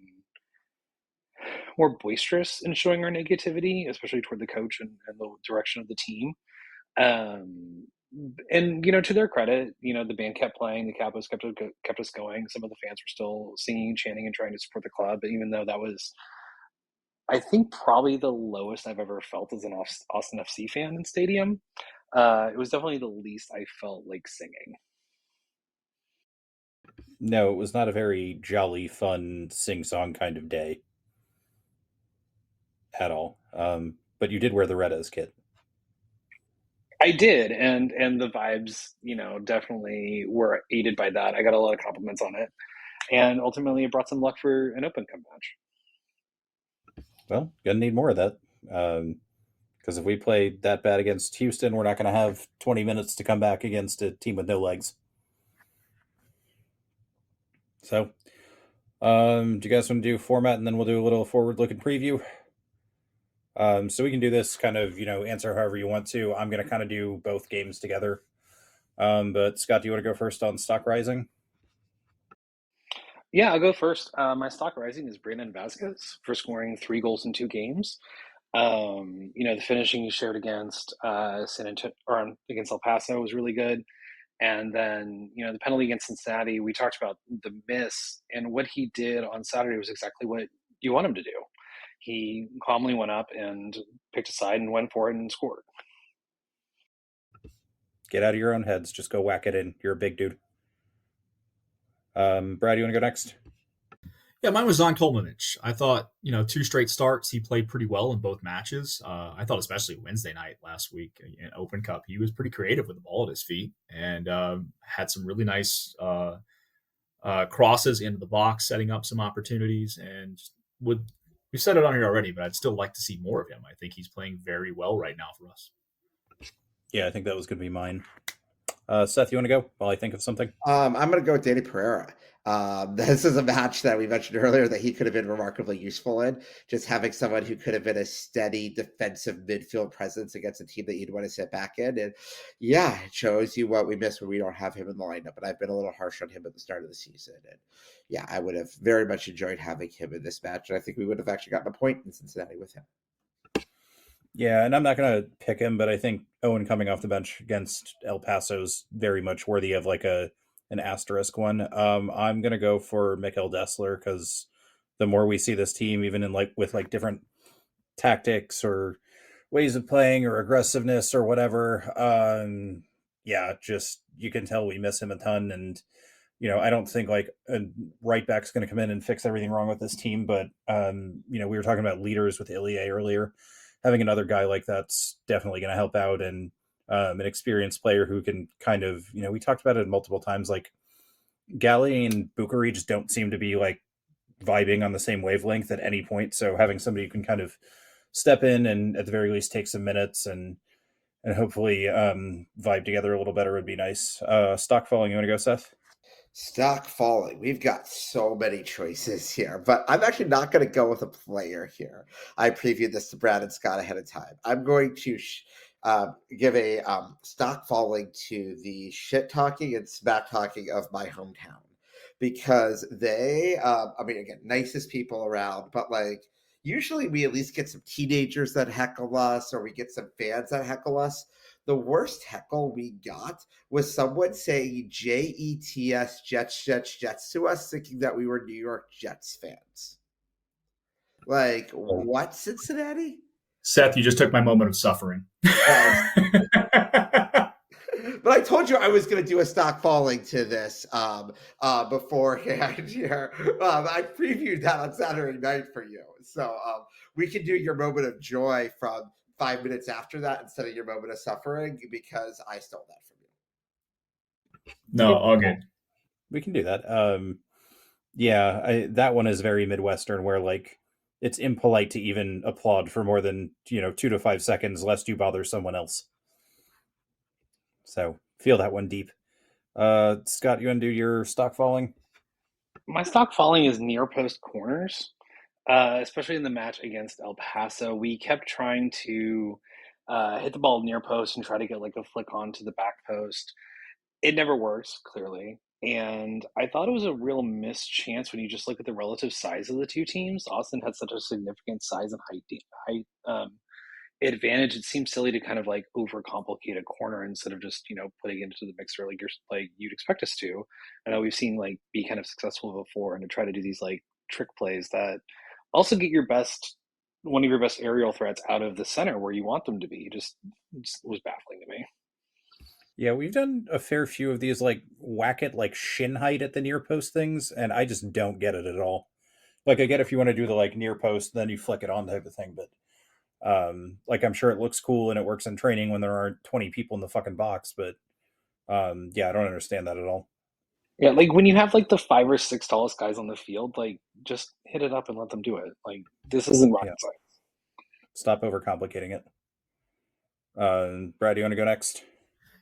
more boisterous in showing our negativity, especially toward the coach and the direction of the team. And to their credit, the band kept playing, the Capos kept us going. Some of the fans were still singing, chanting, and trying to support the club. But even though that was, I think, probably the lowest I've ever felt as an Austin FC fan in stadium, it was definitely the least I felt like singing. No, it was not a very jolly, fun, sing-song kind of day at all. But you did wear the Redes kit. I did, and the vibes, definitely were aided by that. I got a lot of compliments on it, and ultimately it brought some luck for an Open Cup match. Well, gonna need more of that, because if we play that bad against Houston, we're not going to have 20 minutes to come back against a team with no legs. So, do you guys want to do format, and then we'll do a little forward-looking preview? So we can do this kind of, answer however you want to. I'm going to kind of do both games together. But Scott, do you want to go first on stock rising? Yeah, I'll go first. My stock rising is Brandon Vasquez for scoring 3 goals in 2 games. The finishing he showed against against El Paso was really good. And then, the penalty against Cincinnati, we talked about the miss, and what he did on Saturday was exactly what you want him to do. He calmly went up and picked a side and went for it and scored. Get out of your own heads. Just go whack it in. You're a big dude. Brad, you want to go next? Yeah, mine was Zon Kolmanic. I thought, 2 straight starts. He played pretty well in both matches. I thought especially Wednesday night last week in Open Cup, he was pretty creative with the ball at his feet and had some really nice crosses into the box, setting up some opportunities. And we said it on here already, but I'd still like to see more of him. I think he's playing very well right now for us. Yeah, I think that was going to be mine. Seth, you want to go while I think of something? I'm going to go with Danny Pereira. This is a match that we mentioned earlier that he could have been remarkably useful in. Just having someone who could have been a steady defensive midfield presence against a team that you'd want to sit back in. And yeah, it shows you what we miss when we don't have him in the lineup. And I've been a little harsh on him at the start of the season. And yeah, I would have very much enjoyed having him in this match. And I think we would have actually gotten a point in Cincinnati with him. Yeah, and I'm not going to pick him, but I think Owen coming off the bench against El Paso is very much worthy of like an asterisk one. I'm going to go for Mikkel Dessler because the more we see this team, even in like with like different tactics or ways of playing or aggressiveness or whatever, yeah, just you can tell we miss him a ton. And I don't think like a right back's going to come in and fix everything wrong with this team, but we were talking about leaders with Ilie earlier. Having another guy like that's definitely going to help out, and an experienced player who can kind of, we talked about it multiple times, like Galley and Bukari just don't seem to be like vibing on the same wavelength at any point. So having somebody who can kind of step in and at the very least take some minutes and hopefully vibe together a little better would be nice. Stock falling, you want to go, Seth? Stock falling. We've got so many choices here, but I'm actually not going to go with a player here. I previewed this to Brad and Scott ahead of time. I'm going to give a stock falling to the shit talking and smack talking of my hometown, because they, again, nicest people around, but like usually we at least get some teenagers that heckle us, or we get some fans that heckle us. The worst heckle we got was someone saying JETS, Jets, Jets, Jets to us, thinking that we were New York Jets fans. Like, what, Cincinnati? Seth, you just took my moment of suffering. But I told you I was going to do a stock falling to this beforehand here. I previewed that on Saturday night for you. So we can do your moment of joy from 5 minutes after that instead of your moment of suffering, because I stole that from you. No, all good. We can do that. That one is very Midwestern, where like it's impolite to even applaud for more than 2 to 5 seconds, lest you bother someone else. So feel that one deep. Scott, you want to do your stock falling? My stock falling is near post corners, especially in the match against El Paso. We kept trying to hit the ball near post and try to get like a flick onto the back post. It never works, clearly. And I thought it was a real missed chance when you just look at the relative size of the two teams. Austin had such a significant size and height advantage. It seems silly to kind of like overcomplicate a corner instead of just putting it into the mixer like you'd expect us to. I know we've seen like be kind of successful before, and to try to do these like trick plays that also get one of your best aerial threats out of the center where you want them to be just was baffling to me. Yeah, we've done a fair few of these like whack it like shin height at the near post things, and I just don't get it at all. Like I get if you want to do the like near post, then you flick it on type of thing, but like I'm sure it looks cool and it works in training when there aren't 20 people in the fucking box, but I don't understand that at all. Yeah, like when you have like the 5 or 6 tallest guys on the field, like just hit it up and let them do it. Like this isn't rocket science. Stop overcomplicating it. Brad, do you want to go next?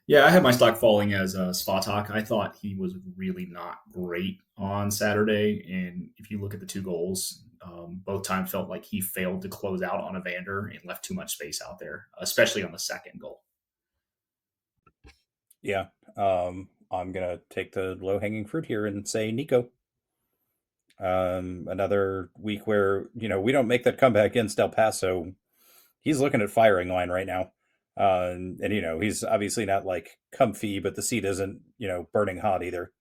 Yeah, I had my stock falling as Svatak. I thought he was really not great on Saturday. And if you look at the 2 goals, both times felt like he failed to close out on Evander and left too much space out there, especially on the second goal. Yeah, I'm going to take the low-hanging fruit here and say Nico. Another week where, we don't make that comeback against El Paso. He's looking at firing line right now. And he's obviously not like comfy, but the seat isn't burning hot either.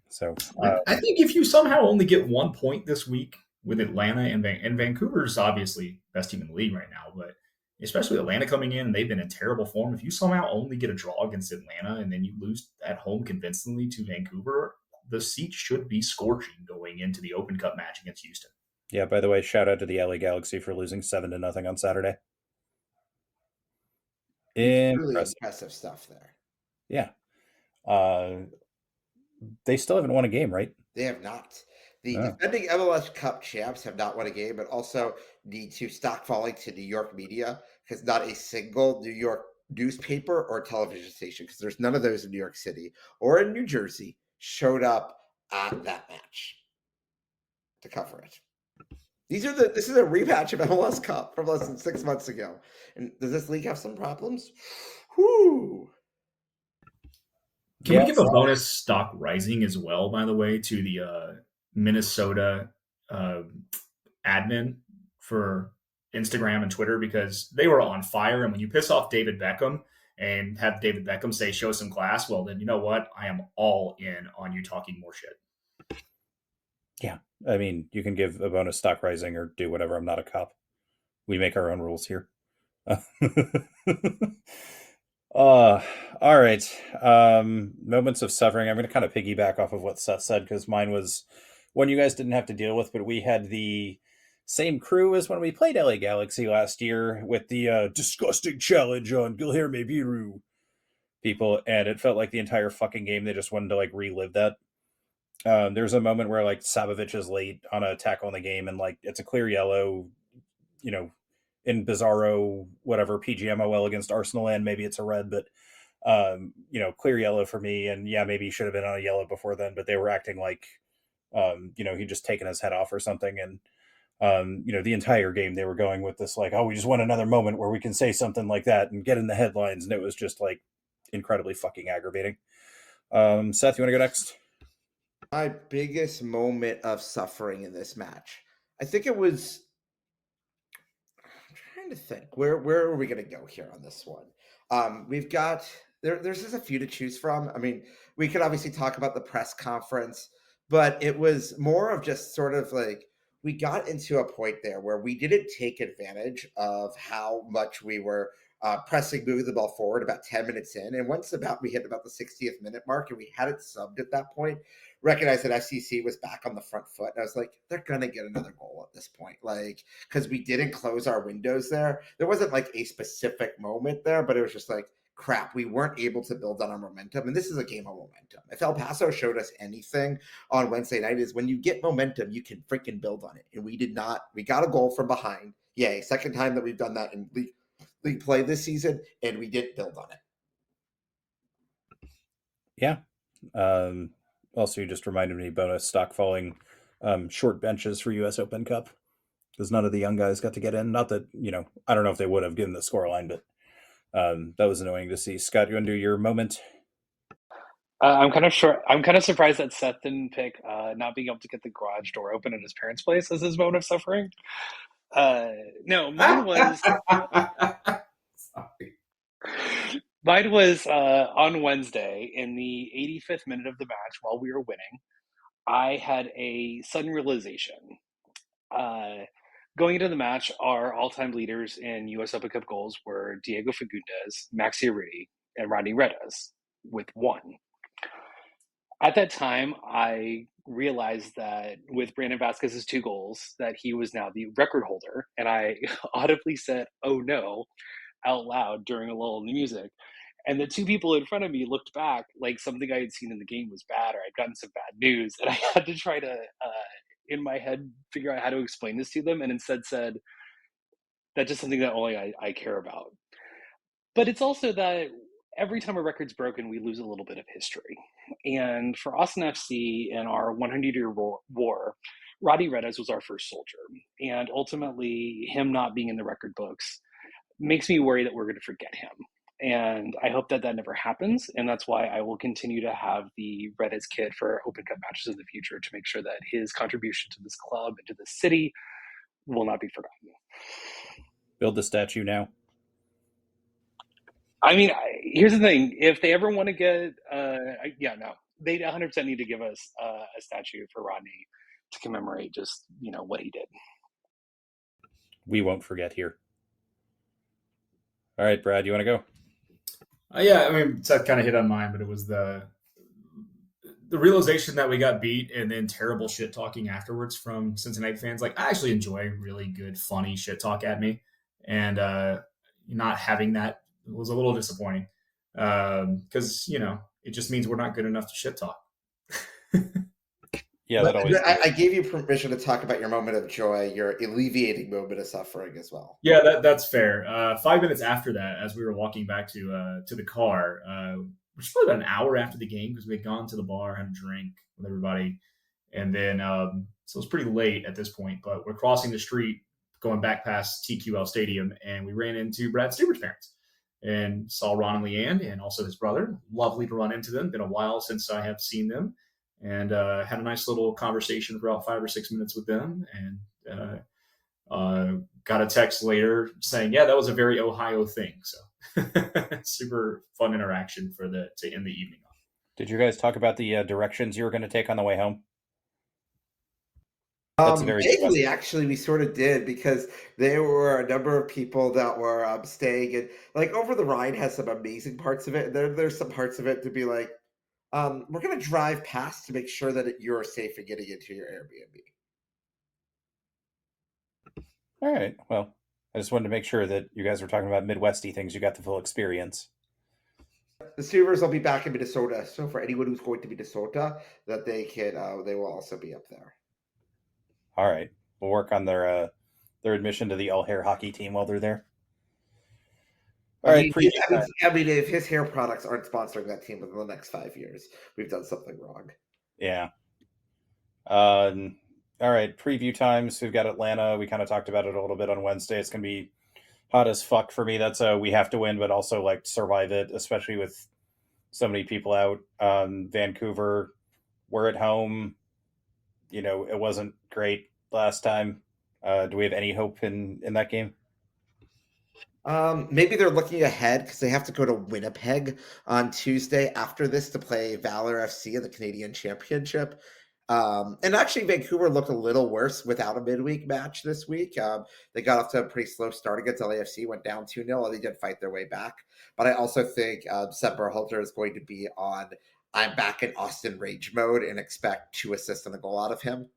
So I think if you somehow only get 1 point this week with Atlanta and Vancouver's obviously best team in the league right now, but especially Atlanta coming in, they've been in terrible form. If you somehow only get a draw against Atlanta and then you lose at home convincingly to Vancouver, the seat should be scorching going into the Open Cup match against Houston. Yeah. By the way, shout out to the LA Galaxy for losing 7-0 on Saturday. Really impressive stuff there. Yeah. They still haven't won a game, right? They have not. The defending MLS Cup champs have not won a game, but also need to stock falling to New York media, because not a single New York newspaper or television station, because there's none of those in New York City or in New Jersey, showed up at that match to cover it. This is a rematch of MLS Cup from less than 6 months ago. And does this league have some problems? Whoo! Can we give a bonus stock rising as well, by the way, to the Minnesota admin for Instagram and Twitter, because they were on fire. And when you piss off David Beckham and have David Beckham say, show some class, well, then you know what? I am all in on you talking more shit. Yeah. I mean, you can give a bonus stock rising or do whatever. I'm not a cop. We make our own rules here. All right. Moments of suffering. I'm going to kind of piggyback off of what Seth said, because mine was one you guys didn't have to deal with, but we had the same crew as when we played LA Galaxy last year with the disgusting challenge on Guilherme Biru people, and it felt like the entire fucking game they just wanted to like relive that. There's a moment where like Sabovic is late on a tackle in the game, and like it's a clear yellow, in Bizarro, whatever, PGMOL against Arsenal, and maybe it's a red, but clear yellow for me. And yeah, maybe he should have been on a yellow before then, but they were acting like he'd just taken his head off or something. And the entire game they were going with this like, oh, we just want another moment where we can say something like that and get in the headlines, and it was just like incredibly fucking aggravating. Seth, you want to go next? My biggest moment of suffering in this match, I think it was, I'm trying to think, where are we going to go here on this one? We've got, there's just a few to choose from. I mean, we could obviously talk about the press conference, but it was more of just sort of like, we got into a point there where we didn't take advantage of how much we were moving the ball forward about 10 minutes in. And once we hit about the 60th minute mark and we had it subbed at that point, recognized that FCC was back on the front foot. And I was like, they're going to get another goal at this point. Like, because we didn't close our windows there. There wasn't like a specific moment there, but it was just like, crap, we weren't able to build on our momentum. And this is a game of momentum. If El Paso showed us anything on Wednesday night, is when you get momentum, you can freaking build on it. And we did not. We got a goal from behind. Yay. Second time that we've done that in league play this season, and we didn't build on it. Yeah. Also, you just reminded me bonus stock falling short benches for US Open Cup, because none of the young guys got to get in. Not that, I don't know if they would have given the scoreline, but that was annoying to see. Scott, you want to do your moment? I'm kind of surprised that Seth didn't pick not being able to get the garage door open at his parents' place as his moment of suffering. No, mine was Sorry. mine was on Wednesday in the 85th minute of the match while we were winning. I had a sudden realization. Going into the match, our all-time leaders in US Open Cup goals were Diego Fagundes, Maxi Arruti, and Rodney Redes, with 1. At that time, I realized that with Brandon Vasquez's 2 goals, that he was now the record holder, and I audibly said, "Oh no," out loud during a lull in the music. And the 2 people in front of me looked back like something I had seen in the game was bad, or I'd gotten some bad news, and I had to try to, in my head, figure out how to explain this to them, and instead said, "That's just something that only I care about." But it's also that every time a record's broken, we lose a little bit of history. And for Austin FC in our 100-year war, Roddy Redes was our first soldier. And ultimately, him not being in the record books makes me worry that we're going to forget him. And I hope that never happens. And that's why I will continue to have the Redes kit for Open Cup matches in the future to make sure that his contribution to this club and to this city will not be forgotten. Build the statue now. I mean, here's the thing. If they ever want to get, they 100% need to give us a statue for Rodney to commemorate just, what he did. We won't forget here. All right, Brad, you want to go? Yeah, I mean, Seth kind of hit on mine, but it was the realization that we got beat and then terrible shit talking afterwards from Cincinnati fans. Like, I actually enjoy really good, funny shit talk at me, and not having that was a little disappointing because it just means we're not good enough to shit talk. Yeah, that always. I gave you permission to talk about your moment of joy, your alleviating moment of suffering as well. Yeah, that's fair. 5 minutes after that, as we were walking back to the car, which was probably about an hour after the game because we had gone to the bar, had a drink with everybody. And then, so it was pretty late at this point, but we're crossing the street going back past TQL Stadium, and we ran into Brad Stewart's parents and saw Ron and Leanne and also his brother. Lovely to run into them. Been a while since I have seen them, and had a nice little conversation for about 5 or 6 minutes with them, and got a text later saying, yeah, that was a very Ohio thing. So super fun interaction to end the evening on. Did you guys talk about the directions you were going to take on the way home? Vaguely, actually, we sort of did, because there were a number of people that were staying, and like Over the Rhine has some amazing parts of it. And there's some parts of it to be like, we're going to drive past to make sure that you're safe in getting into your Airbnb. All right. Well, I just wanted to make sure that you guys were talking about Midwesty things. You got the full experience. The Steelers will be back in Minnesota, so for anyone who's going to Minnesota, that they will also be up there. All right, we'll work on their admission to the all hair hockey team while they're there. All right, if his hair products aren't sponsoring that team within the next 5 years, we've done something wrong. Yeah. All right, preview times. We've got Atlanta. We kind of talked about it a little bit on Wednesday. It's going to be hot as fuck for me. That's we have to win, but also like survive it, especially with so many people out. Vancouver, we're at home. It wasn't great last time. Do we have any hope in that game? Maybe they're looking ahead because they have to go to Winnipeg on Tuesday after this to play Valor FC in the Canadian Championship. And actually, Vancouver looked a little worse without a midweek match this week. They got off to a pretty slow start against LAFC, went down 2-0, and they did fight their way back. But I also think Seb Berhalter is going to be on I'm back in Austin rage mode and expect 2 assists and a goal out of him.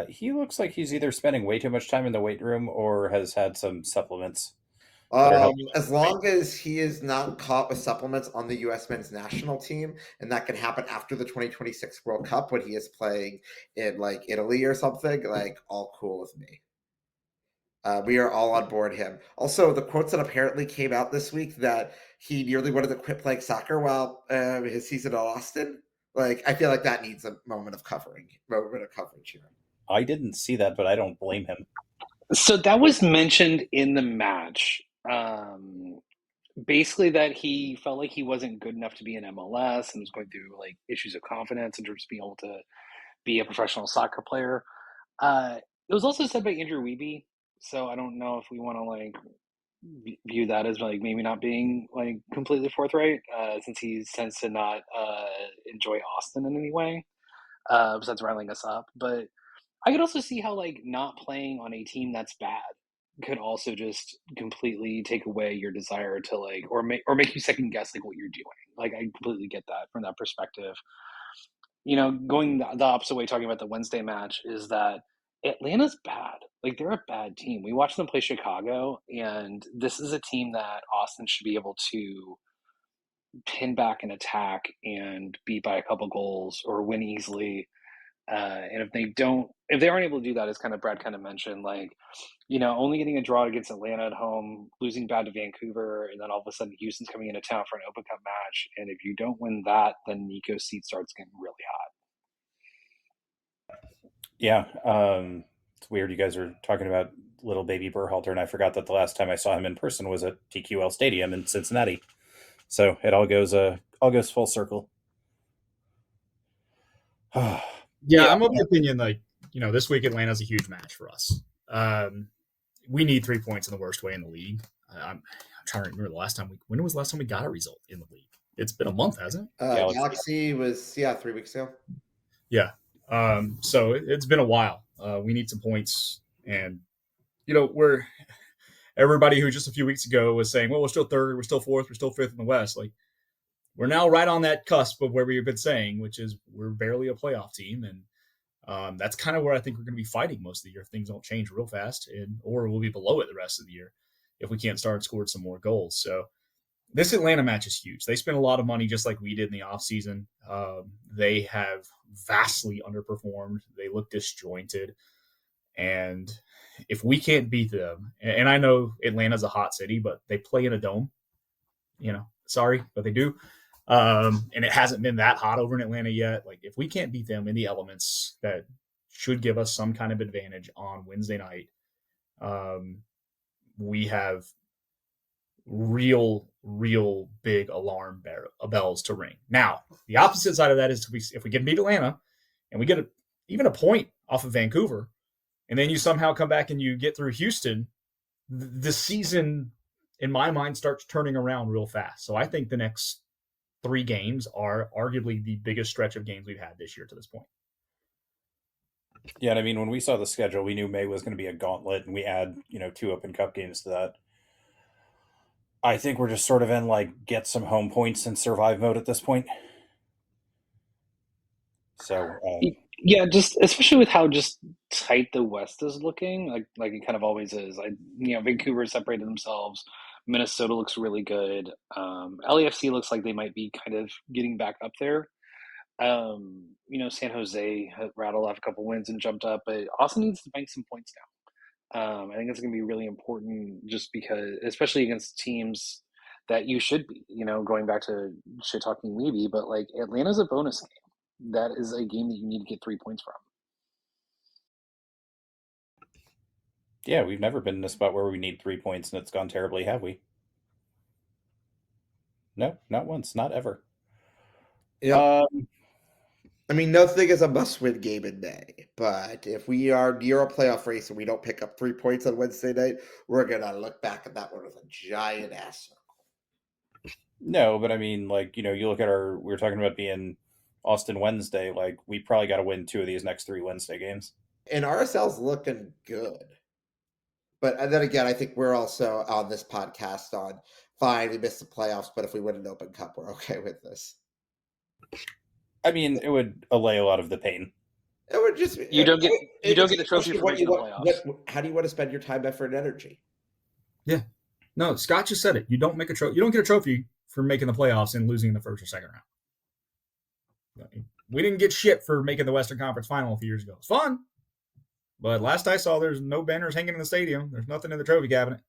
He looks like he's either spending way too much time in the weight room or has had some supplements. As long as he is not caught with supplements on the U.S. men's national team, and that can happen after the 2026 World Cup when he is playing in like Italy or something, like all cool with me. We are all on board him. Also, the quotes that apparently came out this week that he nearly wanted to quit playing soccer while his season in Austin. Like, I feel like that needs a moment of coverage here. I didn't see that, but I don't blame him. So that was mentioned in the match. Basically that he felt like he wasn't good enough to be in MLS and was going through like issues of confidence in terms of being able to be a professional soccer player. It was also said by Andrew Wiebe, so I don't know if we want to like view that as like maybe not being like completely forthright, since he tends to not enjoy Austin in any way, besides riling us up. But I could also see how like not playing on a team that's bad could also just completely take away your desire to like or make you second guess like what you're doing. Like I completely get that from that perspective. Going the opposite way, talking about the Wednesday match, is that Atlanta's bad. Like they're a bad team. We watched them play Chicago, and this is a team that Austin should be able to pin back an attack and beat by a couple goals or win easily. And if they aren't able to do that, as kind of Brad kind of mentioned, like, only getting a draw against Atlanta at home, losing bad to Vancouver, and then all of a sudden Houston's coming into town for an Open Cup match. And if you don't win that, then Nico's seat starts getting really hot. Yeah. It's weird. You guys are talking about little baby Berhalter, and I forgot that the last time I saw him in person was at TQL Stadium in Cincinnati. So it all goes full circle. Yeah, I'm of the opinion, like, this week Atlanta's a huge match for us. We need 3 points in the worst way in the league. I'm trying to remember when was the last time we got a result in the league? It's been a month, hasn't it? Galaxy was 3 weeks ago. Yeah. So it's been a while. We need some points, and everybody who just a few weeks ago was saying, well, we're still third, we're still fourth, we're still fifth in the West. Like, we're now right on that cusp of where we've been saying, which is we're barely a playoff team. And that's kind of where I think we're going to be fighting most of the year if things don't change real fast, or we'll be below it the rest of the year if we can't start scoring some more goals. So this Atlanta match is huge. They spent a lot of money just like we did in the offseason. They have vastly underperformed. They look disjointed. And if we can't beat them, and I know Atlanta's a hot city, but they play in a dome. Sorry, but they do. And it hasn't been that hot over in Atlanta yet. Like, if we can't beat them in the elements, that should give us some kind of advantage on Wednesday night. We have real big alarm bells to ring. Now, the opposite side of that is if we can beat Atlanta and we get even a point off of Vancouver, and then you somehow come back and you get through Houston, the season, in my mind, starts turning around real fast. So I think the next 3 games are arguably the biggest stretch of games we've had this year to this point. Yeah, and I mean, when we saw the schedule, we knew May was going to be a gauntlet, and we add 2 Open Cup games to that. I think we're just sort of in get some home points and survive mode at this point. So yeah, just especially with how just tight the West is looking, like it kind of always is. Vancouver separated themselves. Minnesota looks really good. LAFC looks like they might be kind of getting back up there. San Jose rattled off a couple wins and jumped up, but Austin needs to bank some points now. I think it's going to be really important, just because, especially against teams that you should be, going back to shit talking maybe, but Atlanta's a bonus game. That is a game that you need to get 3 points from. Yeah, we've never been in a spot where we need 3 points and it's gone terribly, have we? No, not once, not ever. Yeah. I mean, nothing is a must-win game in May, but if we are near a playoff race and we don't pick up 3 points on Wednesday night, we're going to look back at that one with a giant ass circle. No, but I mean, you look at we were talking about being Austin Wednesday, we probably got to win 2 of these next 3 Wednesday games. And RSL's looking good. But then again, I think we're also on this podcast on, fine, we missed the playoffs, but if we win an Open Cup, we're okay with this. I mean, it would allay a lot of the pain. It would just you don't get the trophy for making the playoffs. How do you want to spend your time, effort, and energy? Yeah, no, Scott just said it. You don't make a trophy. You don't get a trophy for making the playoffs and losing in the first or second round. We didn't get shit for making the Western Conference Final a few years ago. It's fun, but last I saw, there's no banners hanging in the stadium. There's nothing in the trophy cabinet.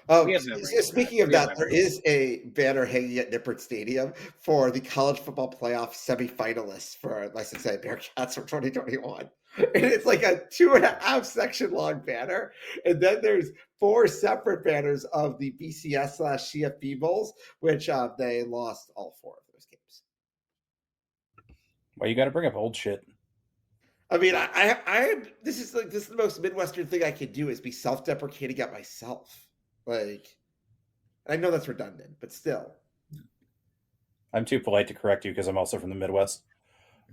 Speaking of that, there is a banner hanging at Nippert Stadium for the college football playoff semifinalists for, let's say, Bearcats from 2021. And it's like a 2.5 section long banner. And then there's 4 separate banners of the BCS/CFB Bowls, which they lost all 4 of those games. Well, you got to bring up old shit. I mean, this is the most Midwestern thing I can do, is be self-deprecating at myself. I know that's redundant, but still. I'm too polite to correct you because I'm also from the Midwest.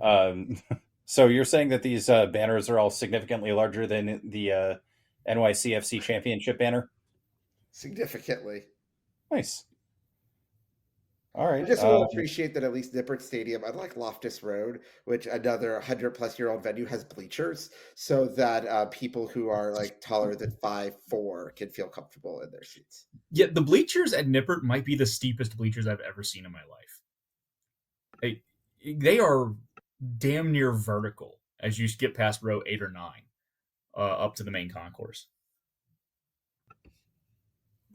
So you're saying that these banners are all significantly larger than the NYCFC championship banner? Significantly. Nice. All right. I just want to appreciate that at least Nippert Stadium, unlike Loftus Road, which another 100-plus-year-old venue, has bleachers, so that people who are taller than 5'4" can feel comfortable in their seats. Yeah, the bleachers at Nippert might be the steepest bleachers I've ever seen in my life. They are damn near vertical as you skip past row 8 or 9 up to the main concourse.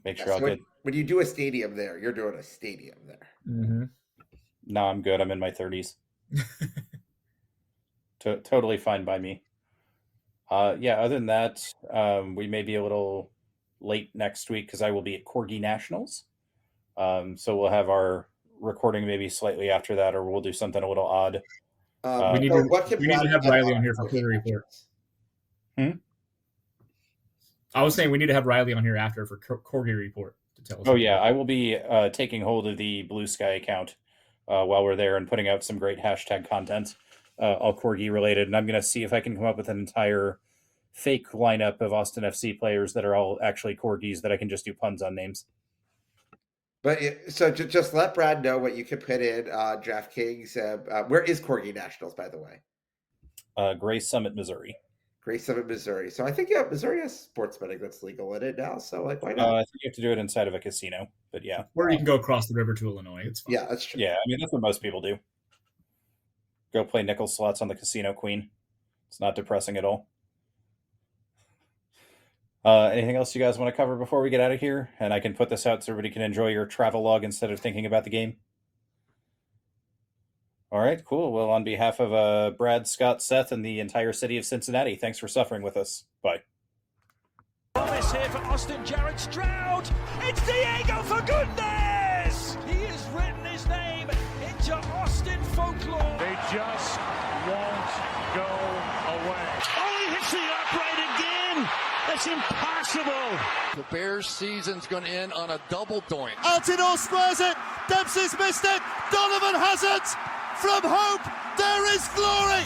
Make sure I'll get. When you do a stadium there, you're doing a stadium there. Mm-hmm. No, I'm good. I'm in my 30s. Totally fine by me. Other than that, we may be a little late next week because I will be at Corgi Nationals. So we'll have our recording maybe slightly after that, or we'll do something a little odd. We need to have Riley on here for Corgi reports. I was saying we need to have Riley on here after for Corgi report to tell us. Oh yeah, I will be taking hold of the Blue Sky account while we're there and putting out some great hashtag content, all Corgi related. And I'm going to see if I can come up with an entire fake lineup of Austin FC players that are all actually Corgis that I can just do puns on names. But so just let Brad know what you can put in DraftKings. Where is Corgi Nationals, by the way? Grace Summit, Missouri. Grace Summit, Missouri. So I think Missouri has sports betting that's legal in it now. So why not? I think you have to do it inside of a casino, but yeah. Or you can go across the river to Illinois. It's fine. Yeah, that's true. Yeah, I mean that's what most people do. Go play nickel slots on the Casino Queen. It's not depressing at all. Anything else you guys want to cover before we get out of here? And I can put this out so everybody can enjoy your travelogue instead of thinking about the game. All right, cool. Well, on behalf of Brad, Scott, Seth, and the entire city of Cincinnati, thanks for suffering with us. Bye. Promise here for Austin Jarrett Stroud. It's Diego, for goodness! He has written his name into Austin folklore. They just won't go away. Oh, he hits the upright again. That's impossible. The Bears' season's going to end on a double doink. Altidore squares it. Dempsey's missed it. Donovan has it. From hope, there is glory.